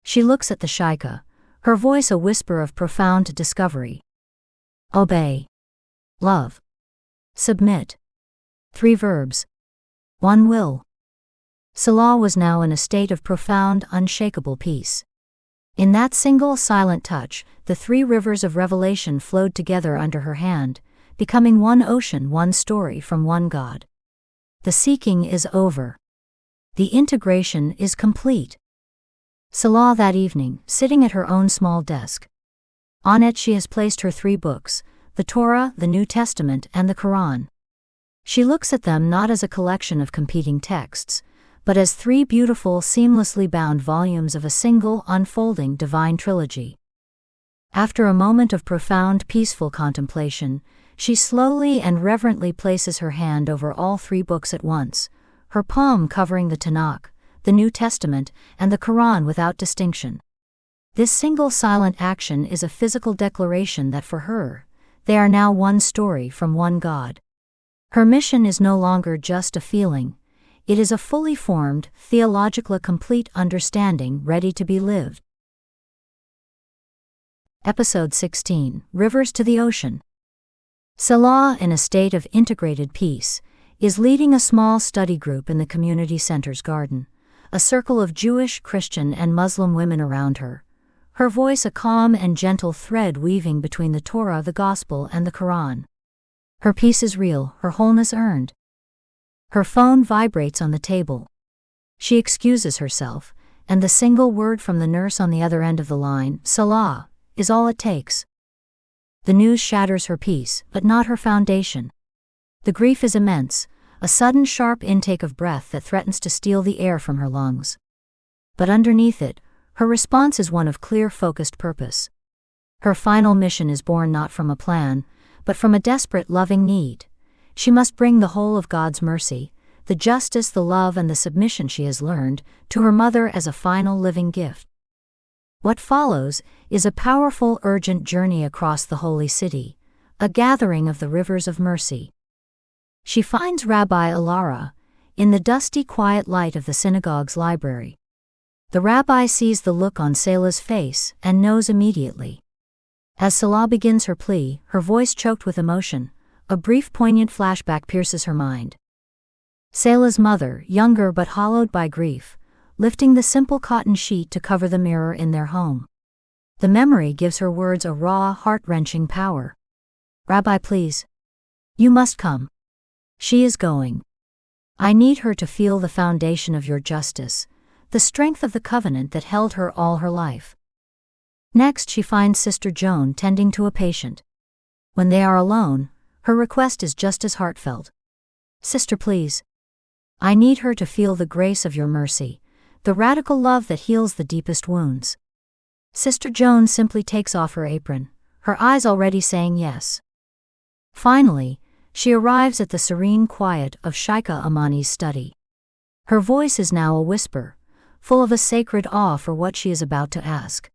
She looks at the Shaikha, her voice a whisper of profound discovery. Obey. Love. Submit. 3 verbs. 1 will. Selah was now in a state of profound, unshakable peace. In that single silent touch, the 3 rivers of revelation flowed together under her hand, becoming one ocean, one story from one God. The seeking is over. The integration is complete. Selah that evening, sitting at her own small desk. On it she has placed her 3 books, the Torah, the New Testament, and the Qur'an. She looks at them not as a collection of competing texts, but as 3 beautiful, seamlessly bound volumes of a single, unfolding divine trilogy. After a moment of profound, peaceful contemplation, she slowly and reverently places her hand over all 3 books at once, her palm covering the Tanakh, the New Testament, and the Qur'an without distinction. This single silent action is a physical declaration that for her, they are now one story from one God. Her mission is no longer just a feeling, it is a fully formed, theologically complete understanding ready to be lived. Episode 16, Rivers to the Ocean. Selah, in a state of integrated peace, is leading a small study group in the community center's garden, a circle of Jewish, Christian, and Muslim women around her, her voice a calm and gentle thread weaving between the Torah, the Gospel, and the Qur'an. Her peace is real, her wholeness earned. Her phone vibrates on the table. She excuses herself, and the single word from the nurse on the other end of the line, Selah, is all it takes. The news shatters her peace, but not her foundation. The grief is immense, a sudden sharp intake of breath that threatens to steal the air from her lungs. But underneath it, her response is one of clear, focused purpose. Her final mission is born not from a plan, but from a desperate, loving need. She must bring the whole of God's mercy, the justice, the love, and the submission she has learned, to her mother as a final living gift. What follows is a powerful, urgent journey across the holy city, a gathering of the rivers of mercy. She finds Rabbi Alara, in the dusty, quiet light of the synagogue's library. The rabbi sees the look on Selah's face and knows immediately. As Selah begins her plea, her voice choked with emotion, a brief poignant flashback pierces her mind. Selah's mother, younger but hollowed by grief, lifting the simple cotton sheet to cover the mirror in their home. The memory gives her words a raw, heart-wrenching power. Rabbi, please. You must come. She is going. I need her to feel the foundation of your justice, the strength of the covenant that held her all her life. Next she finds Sister Joan tending to a patient. When they are alone, her request is just as heartfelt. Sister, please. I need her to feel the grace of your mercy, the radical love that heals the deepest wounds. Sister Joan simply takes off her apron, her eyes already saying yes. Finally, she arrives at the serene quiet of Shaikha Amani's study. Her voice is now a whisper, full of a sacred awe for what she is about to ask.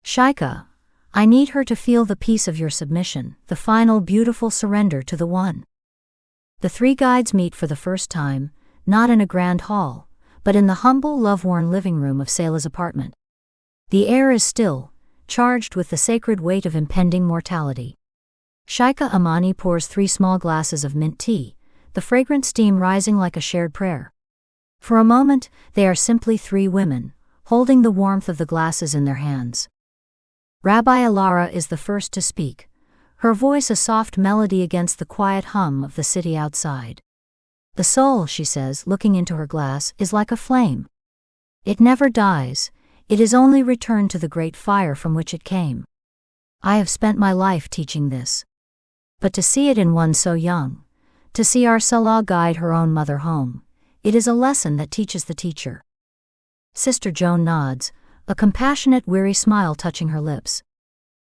Shaikha, I need her to feel the peace of your submission, the final beautiful surrender to the One. The three guides meet for the first time, not in a grand hall, but in the humble, love-worn living room of Selah's apartment. The air is still, charged with the sacred weight of impending mortality. Shaikha Amani pours 3 small glasses of mint tea, the fragrant steam rising like a shared prayer. For a moment, they are simply 3 women, holding the warmth of the glasses in their hands. Rabbi Alara is the first to speak, her voice a soft melody against the quiet hum of the city outside. The soul, she says, looking into her glass, is like a flame. It never dies, it is only returned to the great fire from which it came. I have spent my life teaching this. But to see it in one so young, to see our Selah guide her own mother home, it is a lesson that teaches the teacher. Sister Joan nods, a compassionate, weary smile touching her lips.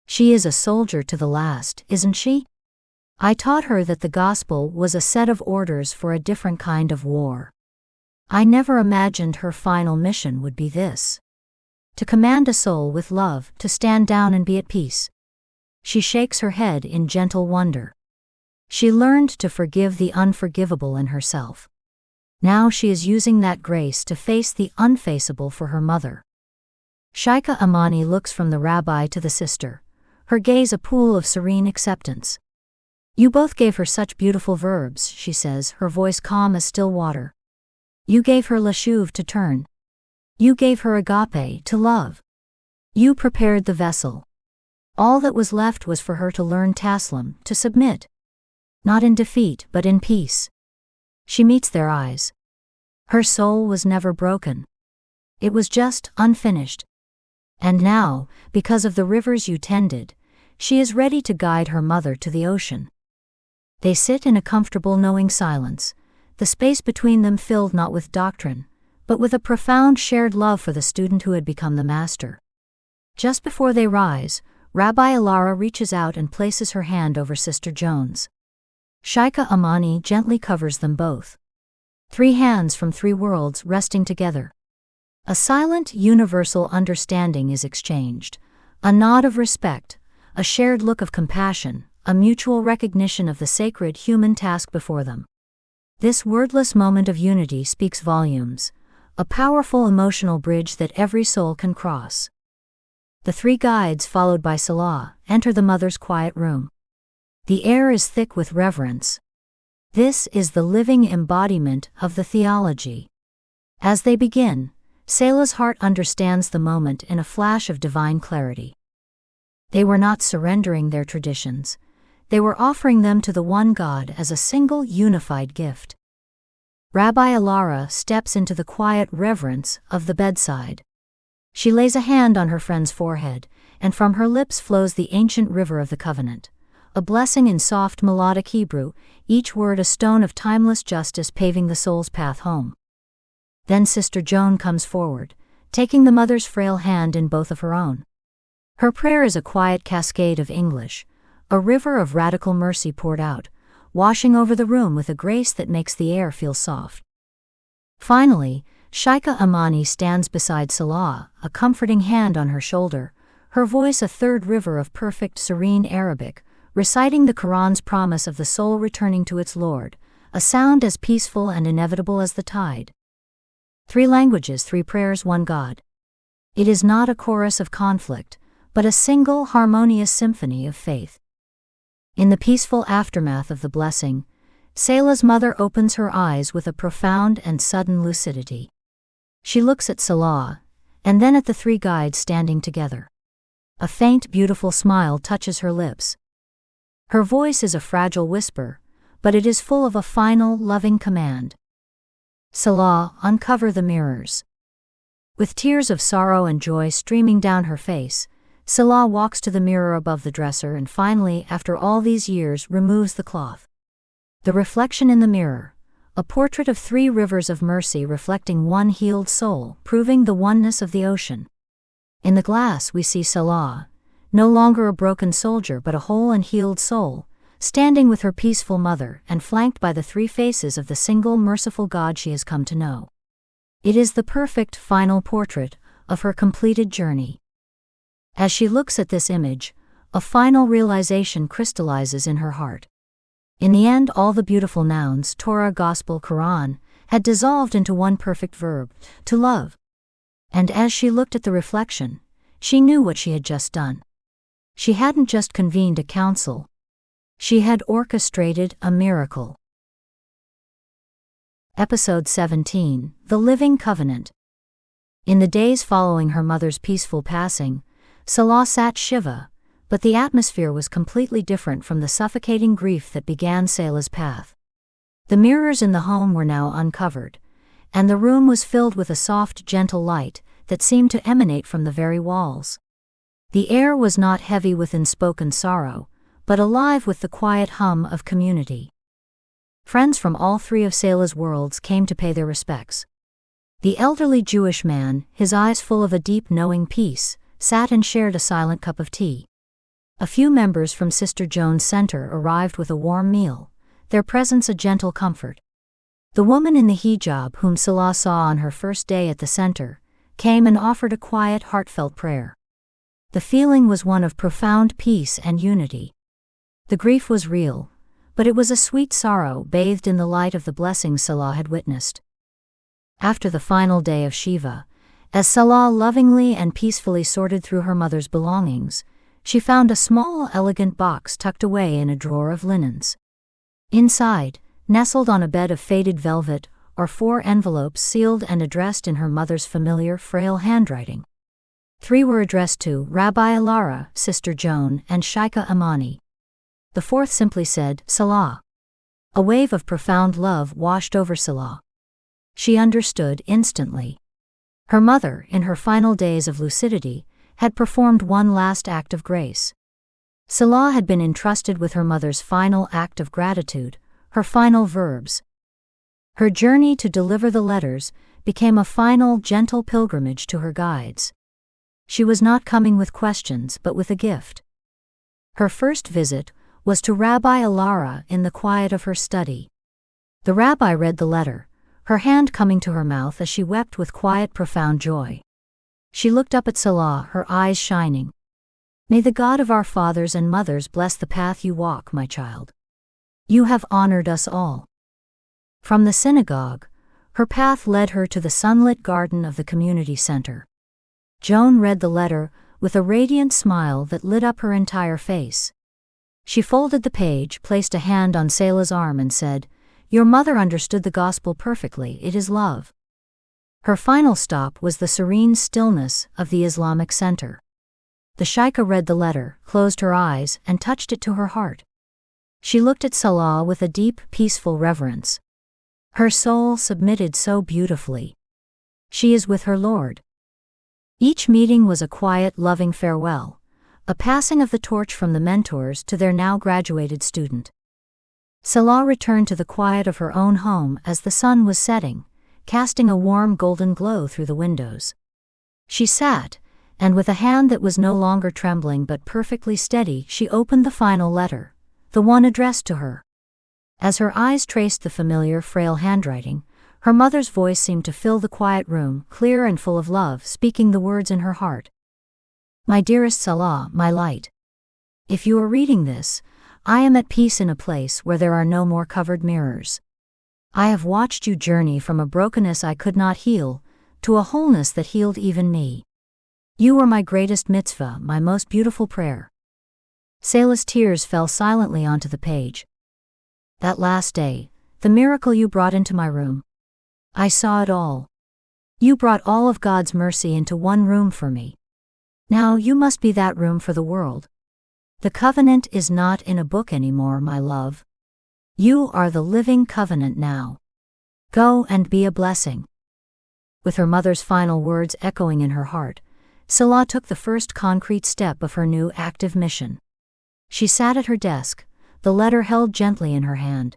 She is a soldier to the last, isn't she? I taught her that the gospel was a set of orders for a different kind of war. I never imagined her final mission would be this. To command a soul with love, to stand down and be at peace. She shakes her head in gentle wonder. She learned to forgive the unforgivable in herself. Now she is using that grace to face the unfaceable for her mother. Shaikha Amani looks from the rabbi to the sister, her gaze a pool of serene acceptance. You both gave her such beautiful verbs, she says, her voice calm as still water. You gave her lashuv to turn. You gave her agape to love. You prepared the vessel. All that was left was for her to learn taslim, to submit. Not in defeat, but in peace. She meets their eyes. Her soul was never broken. It was just unfinished. And now, because of the rivers you tended, she is ready to guide her mother to the ocean. They sit in a comfortable knowing silence, the space between them filled not with doctrine, but with a profound shared love for the student who had become the master. Just before they rise, Rabbi Alara reaches out and places her hand over Sister Joan's. Shaikha Amani gently covers them both. 3 hands from 3 worlds resting together. A silent, universal understanding is exchanged, a nod of respect, a shared look of compassion, a mutual recognition of the sacred human task before them. This wordless moment of unity speaks volumes, a powerful emotional bridge that every soul can cross. The 3 guides, followed by Selah, enter the mother's quiet room. The air is thick with reverence. This is the living embodiment of the theology. As they begin, Selah's heart understands the moment in a flash of divine clarity. They were not surrendering their traditions. They were offering them to the one God as a single unified gift. Rabbi Alara steps into the quiet reverence of the bedside. She lays a hand on her friend's forehead, and from her lips flows the ancient river of the covenant, a blessing in soft melodic Hebrew, each word a stone of timeless justice paving the soul's path home. Then Sister Joan comes forward, taking the mother's frail hand in both of her own. Her prayer is a quiet cascade of English, a river of radical mercy poured out, washing over the room with a grace that makes the air feel soft. Finally, Shaikha Amani stands beside Selah, a comforting hand on her shoulder, her voice a third river of perfect serene Arabic, reciting the Qur'an's promise of the soul returning to its Lord, a sound as peaceful and inevitable as the tide. 3 languages, 3 prayers, 1 God. It is not a chorus of conflict, but a single harmonious symphony of faith. In the peaceful aftermath of the blessing, Selah's mother opens her eyes with a profound and sudden lucidity. She looks at Selah, and then at the 3 guides standing together. A faint, beautiful smile touches her lips. Her voice is a fragile whisper, but it is full of a final, loving command. Selah, uncover the mirrors. With tears of sorrow and joy streaming down her face, Selah walks to the mirror above the dresser and finally, after all these years, removes the cloth. The reflection in the mirror, a portrait of 3 rivers of mercy reflecting one healed soul, proving the oneness of the ocean. In the glass we see Selah, no longer a broken soldier but a whole and healed soul, standing with her peaceful mother and flanked by the 3 faces of the single merciful God she has come to know. It is the perfect final portrait of her completed journey. As she looks at this image, a final realization crystallizes in her heart. In the end, all the beautiful nouns, Torah, Gospel, Qur'an, had dissolved into one perfect verb, to love. And as she looked at the reflection, she knew what she had just done. She hadn't just convened a council. She had orchestrated a miracle. Episode 17, The Living Covenant. In the days following her mother's peaceful passing, Selah sat Shiva, but the atmosphere was completely different from the suffocating grief that began Selah's path. The mirrors in the home were now uncovered, and the room was filled with a soft, gentle light that seemed to emanate from the very walls. The air was not heavy with unspoken sorrow, but alive with the quiet hum of community. Friends from all 3 of Selah's worlds came to pay their respects. The elderly Jewish man, his eyes full of a deep knowing peace, sat and shared a silent cup of tea. A few members from Sister Joan's center arrived with a warm meal, their presence a gentle comfort. The woman in the hijab whom Selah saw on her first day at the center came and offered a quiet, heartfelt prayer. The feeling was one of profound peace and unity. The grief was real, but it was a sweet sorrow bathed in the light of the blessings Selah had witnessed. After the final day of Shiva, as Selah lovingly and peacefully sorted through her mother's belongings, she found a small, elegant box tucked away in a drawer of linens. Inside, nestled on a bed of faded velvet, are 4 envelopes sealed and addressed in her mother's familiar, frail handwriting. 3 were addressed to Rabbi Alara, Sister Joan, and Shaika Amani. The 4th simply said, Selah. A wave of profound love washed over Selah. She understood instantly. Her mother, in her final days of lucidity, had performed one last act of grace. Selah had been entrusted with her mother's final act of gratitude, her final verbs. Her journey to deliver the letters became a final, gentle pilgrimage to her guides. She was not coming with questions but with a gift. Her first visit was to Rabbi Alara in the quiet of her study. The rabbi read the letter, her hand coming to her mouth as she wept with quiet, profound joy. She looked up at Selah, her eyes shining. May the God of our fathers and mothers bless the path you walk, my child. You have honored us all. From the synagogue, her path led her to the sunlit garden of the community center. Joan read the letter with a radiant smile that lit up her entire face. She folded the page, placed a hand on Selah's arm and said, Your mother understood the gospel perfectly, it is love. Her final stop was the serene stillness of the Islamic center. The Shaika read the letter, closed her eyes, and touched it to her heart. She looked at Selah with a deep, peaceful reverence. Her soul submitted so beautifully. She is with her Lord. Each meeting was a quiet, loving farewell, a passing of the torch from the mentors to their now graduated student. Selah returned to the quiet of her own home as the sun was setting, casting a warm golden glow through the windows. She sat, and with a hand that was no longer trembling but perfectly steady, she opened the final letter, the one addressed to her. As her eyes traced the familiar, frail handwriting, her mother's voice seemed to fill the quiet room, clear and full of love, speaking the words in her heart. My dearest Selah, my light. If you are reading this, I am at peace in a place where there are no more covered mirrors. I have watched you journey from a brokenness I could not heal, to a wholeness that healed even me. You were my greatest mitzvah, my most beautiful prayer. Selah's tears fell silently onto the page. That last day, the miracle you brought into my room. I saw it all. You brought all of God's mercy into one room for me. Now you must be that room for the world. The covenant is not in a book anymore, my love. You are the living covenant now. Go and be a blessing. With her mother's final words echoing in her heart, Selah took the first concrete step of her new active mission. She sat at her desk, the letter held gently in her hand.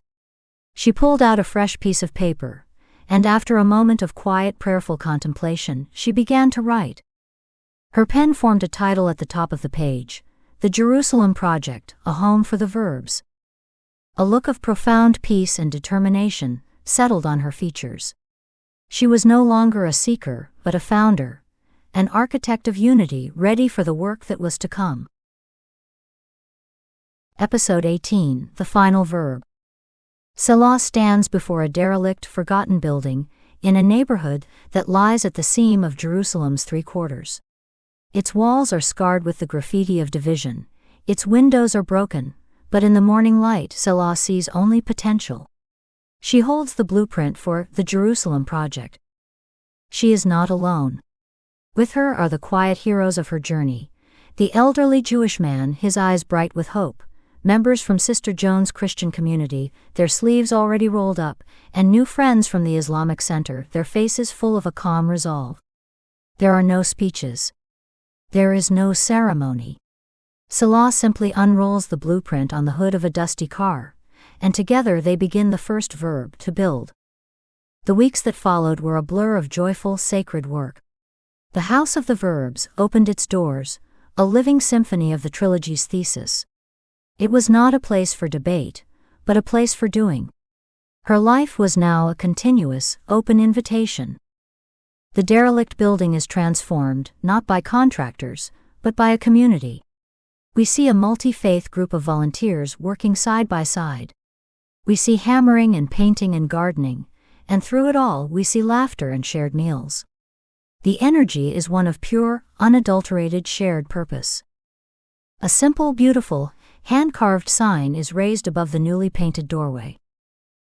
She pulled out a fresh piece of paper, and after a moment of quiet, prayerful contemplation, she began to write. Her pen formed a title at the top of the page: The Jerusalem Project, a Home for the Verbs. A look of profound peace and determination settled on her features. She was no longer a seeker, but a founder, an architect of unity ready for the work that was to come. Episode 18, The Final Verb. Selah stands before a derelict, forgotten building in a neighborhood that lies at the seam of Jerusalem's three quarters. Its walls are scarred with the graffiti of division, its windows are broken, but in the morning light Selah sees only potential. She holds the blueprint for the Jerusalem Project. She is not alone. With her are the quiet heroes of her journey: the elderly Jewish man, his eyes bright with hope, members from Sister Joan's Christian community, their sleeves already rolled up, and new friends from the Islamic Center, their faces full of a calm resolve. There are no speeches. There is no ceremony. Selah simply unrolls the blueprint on the hood of a dusty car, and together they begin the first verb, to build. The weeks that followed were a blur of joyful, sacred work. The House of the Verbs opened its doors, a living symphony of the Trilogy's thesis. It was not a place for debate, but a place for doing. Her life was now a continuous, open invitation. The derelict building is transformed, not by contractors, but by a community. We see a multi-faith group of volunteers working side by side. We see hammering and painting and gardening, and through it all we see laughter and shared meals. The energy is one of pure, unadulterated shared purpose. A simple, beautiful, hand-carved sign is raised above the newly painted doorway.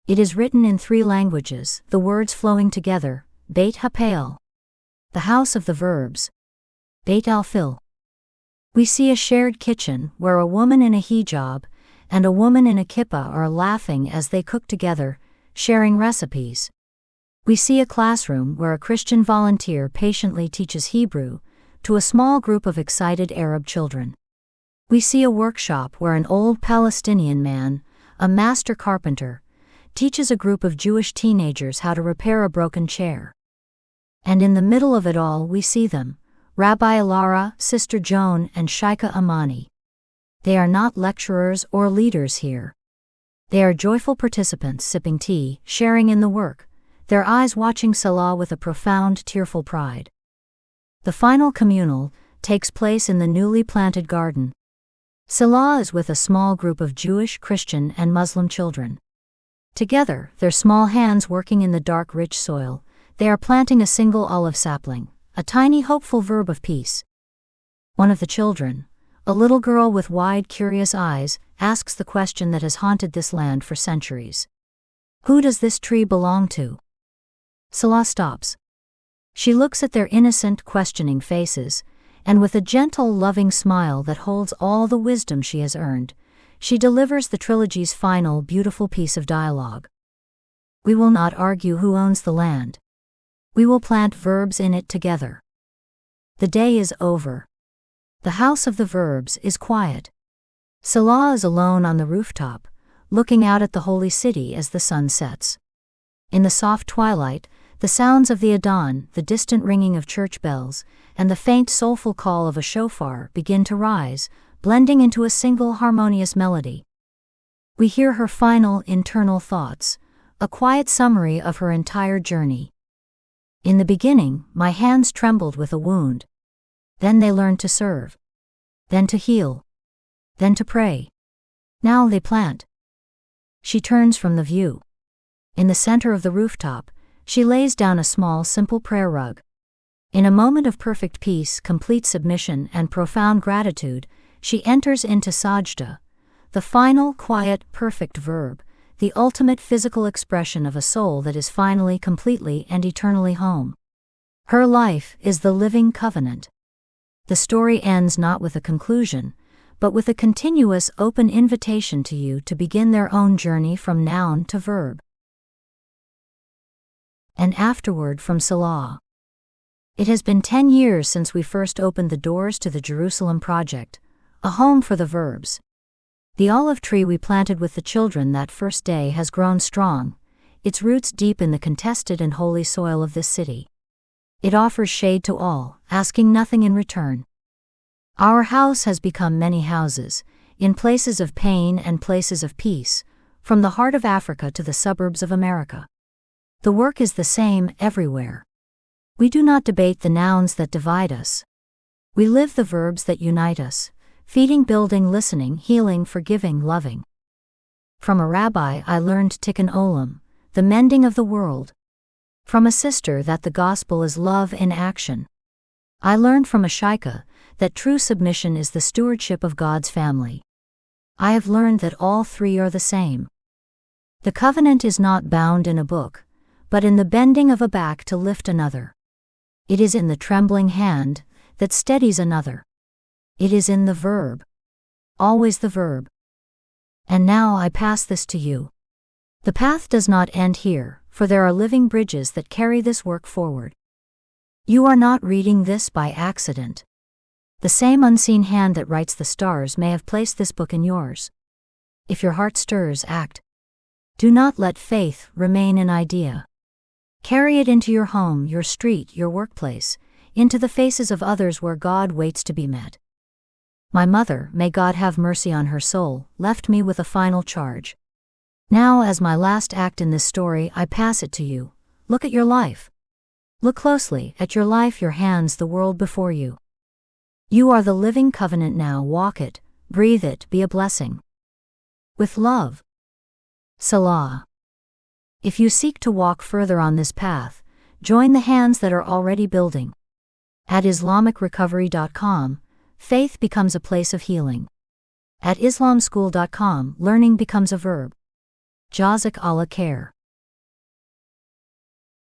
It is written in 3 languages, the words flowing together: Beit HaPe'el, the House of the Verbs, Beit Al-Fil. We see a shared kitchen where a woman in a hijab and a woman in a kippah are laughing as they cook together, sharing recipes. We see a classroom where a Christian volunteer patiently teaches Hebrew to a small group of excited Arab children. We see a workshop where an old Palestinian man, a master carpenter, teaches a group of Jewish teenagers how to repair a broken chair. And in the middle of it all we see them, Rabbi Lara, Sister Joan, and Sheikha Amani. They are not lecturers or leaders here. They are joyful participants sipping tea, sharing in the work, their eyes watching Selah with a profound, tearful pride. The final communal takes place in the newly planted garden. Selah is with a small group of Jewish, Christian, and Muslim children. Together, their small hands working in the dark, rich soil, they are planting a single olive sapling, a tiny, hopeful verb of peace. One of the children, a little girl with wide, curious eyes, asks the question that has haunted this land for centuries. Who does this tree belong to? Selah stops. She looks at their innocent, questioning faces, and with a gentle, loving smile that holds all the wisdom she has earned, she delivers the Trilogy's final, beautiful piece of dialogue. We will not argue who owns the land. We will plant verbs in it together. The day is over. The House of the Verbs is quiet. Selah is alone on the rooftop, looking out at the holy city as the sun sets. In the soft twilight, the sounds of the adhan, the distant ringing of church bells, and the faint soulful call of a shofar begin to rise, blending into a single harmonious melody. We hear her final internal thoughts, a quiet summary of her entire journey. In the beginning, my hands trembled with a wound. Then they learned to serve. Then to heal. Then to pray. Now they plant. She turns from the view. In the center of the rooftop, she lays down a small, simple prayer rug. In a moment of perfect peace, complete submission, and profound gratitude, she enters into sajda, the final, quiet, perfect verb, the ultimate physical expression of a soul that is finally, completely, and eternally home. Her life is the living covenant. The story ends not with a conclusion, but with a continuous, open invitation to you to begin their own journey from noun to verb. And afterward from Selah. It has been 10 years since we first opened the doors to the Jerusalem Project, a home for the verbs. The olive tree we planted with the children that first day has grown strong, its roots deep in the contested and holy soil of this city. It offers shade to all, asking nothing in return. Our house has become many houses, in places of pain and places of peace, from the heart of Africa to the suburbs of America. The work is the same everywhere. We do not debate the nouns that divide us. We live the verbs that unite us, feeding, building, listening, healing, forgiving, loving. From a rabbi I learned tikkun olam, the mending of the world. From a sister that the gospel is love in action. I learned from a shaykha that true submission is the stewardship of God's family. I have learned that all three are the same. The covenant is not bound in a book, but in the bending of a back to lift another. It is in the trembling hand that steadies another. It is in the verb. Always the verb. And now I pass this to you. The path does not end here, for there are living bridges that carry this work forward. You are not reading this by accident. The same unseen hand that writes the stars may have placed this book in yours. If your heart stirs, act. Do not let faith remain an idea. Carry it into your home, your street, your workplace, into the faces of others where God waits to be met. My mother, may God have mercy on her soul, left me with a final charge. Now, as my last act in this story, I pass it to you. Look at your life. Look closely at your life, your hands, the world before you. You are the living covenant now. Walk it, breathe it, be a blessing. With love. Selah. If you seek to walk further on this path, join the hands that are already building. At IslamicRecovery.com, faith becomes a place of healing. At IslamSchool.com, learning becomes a verb. Jazak Allah khair.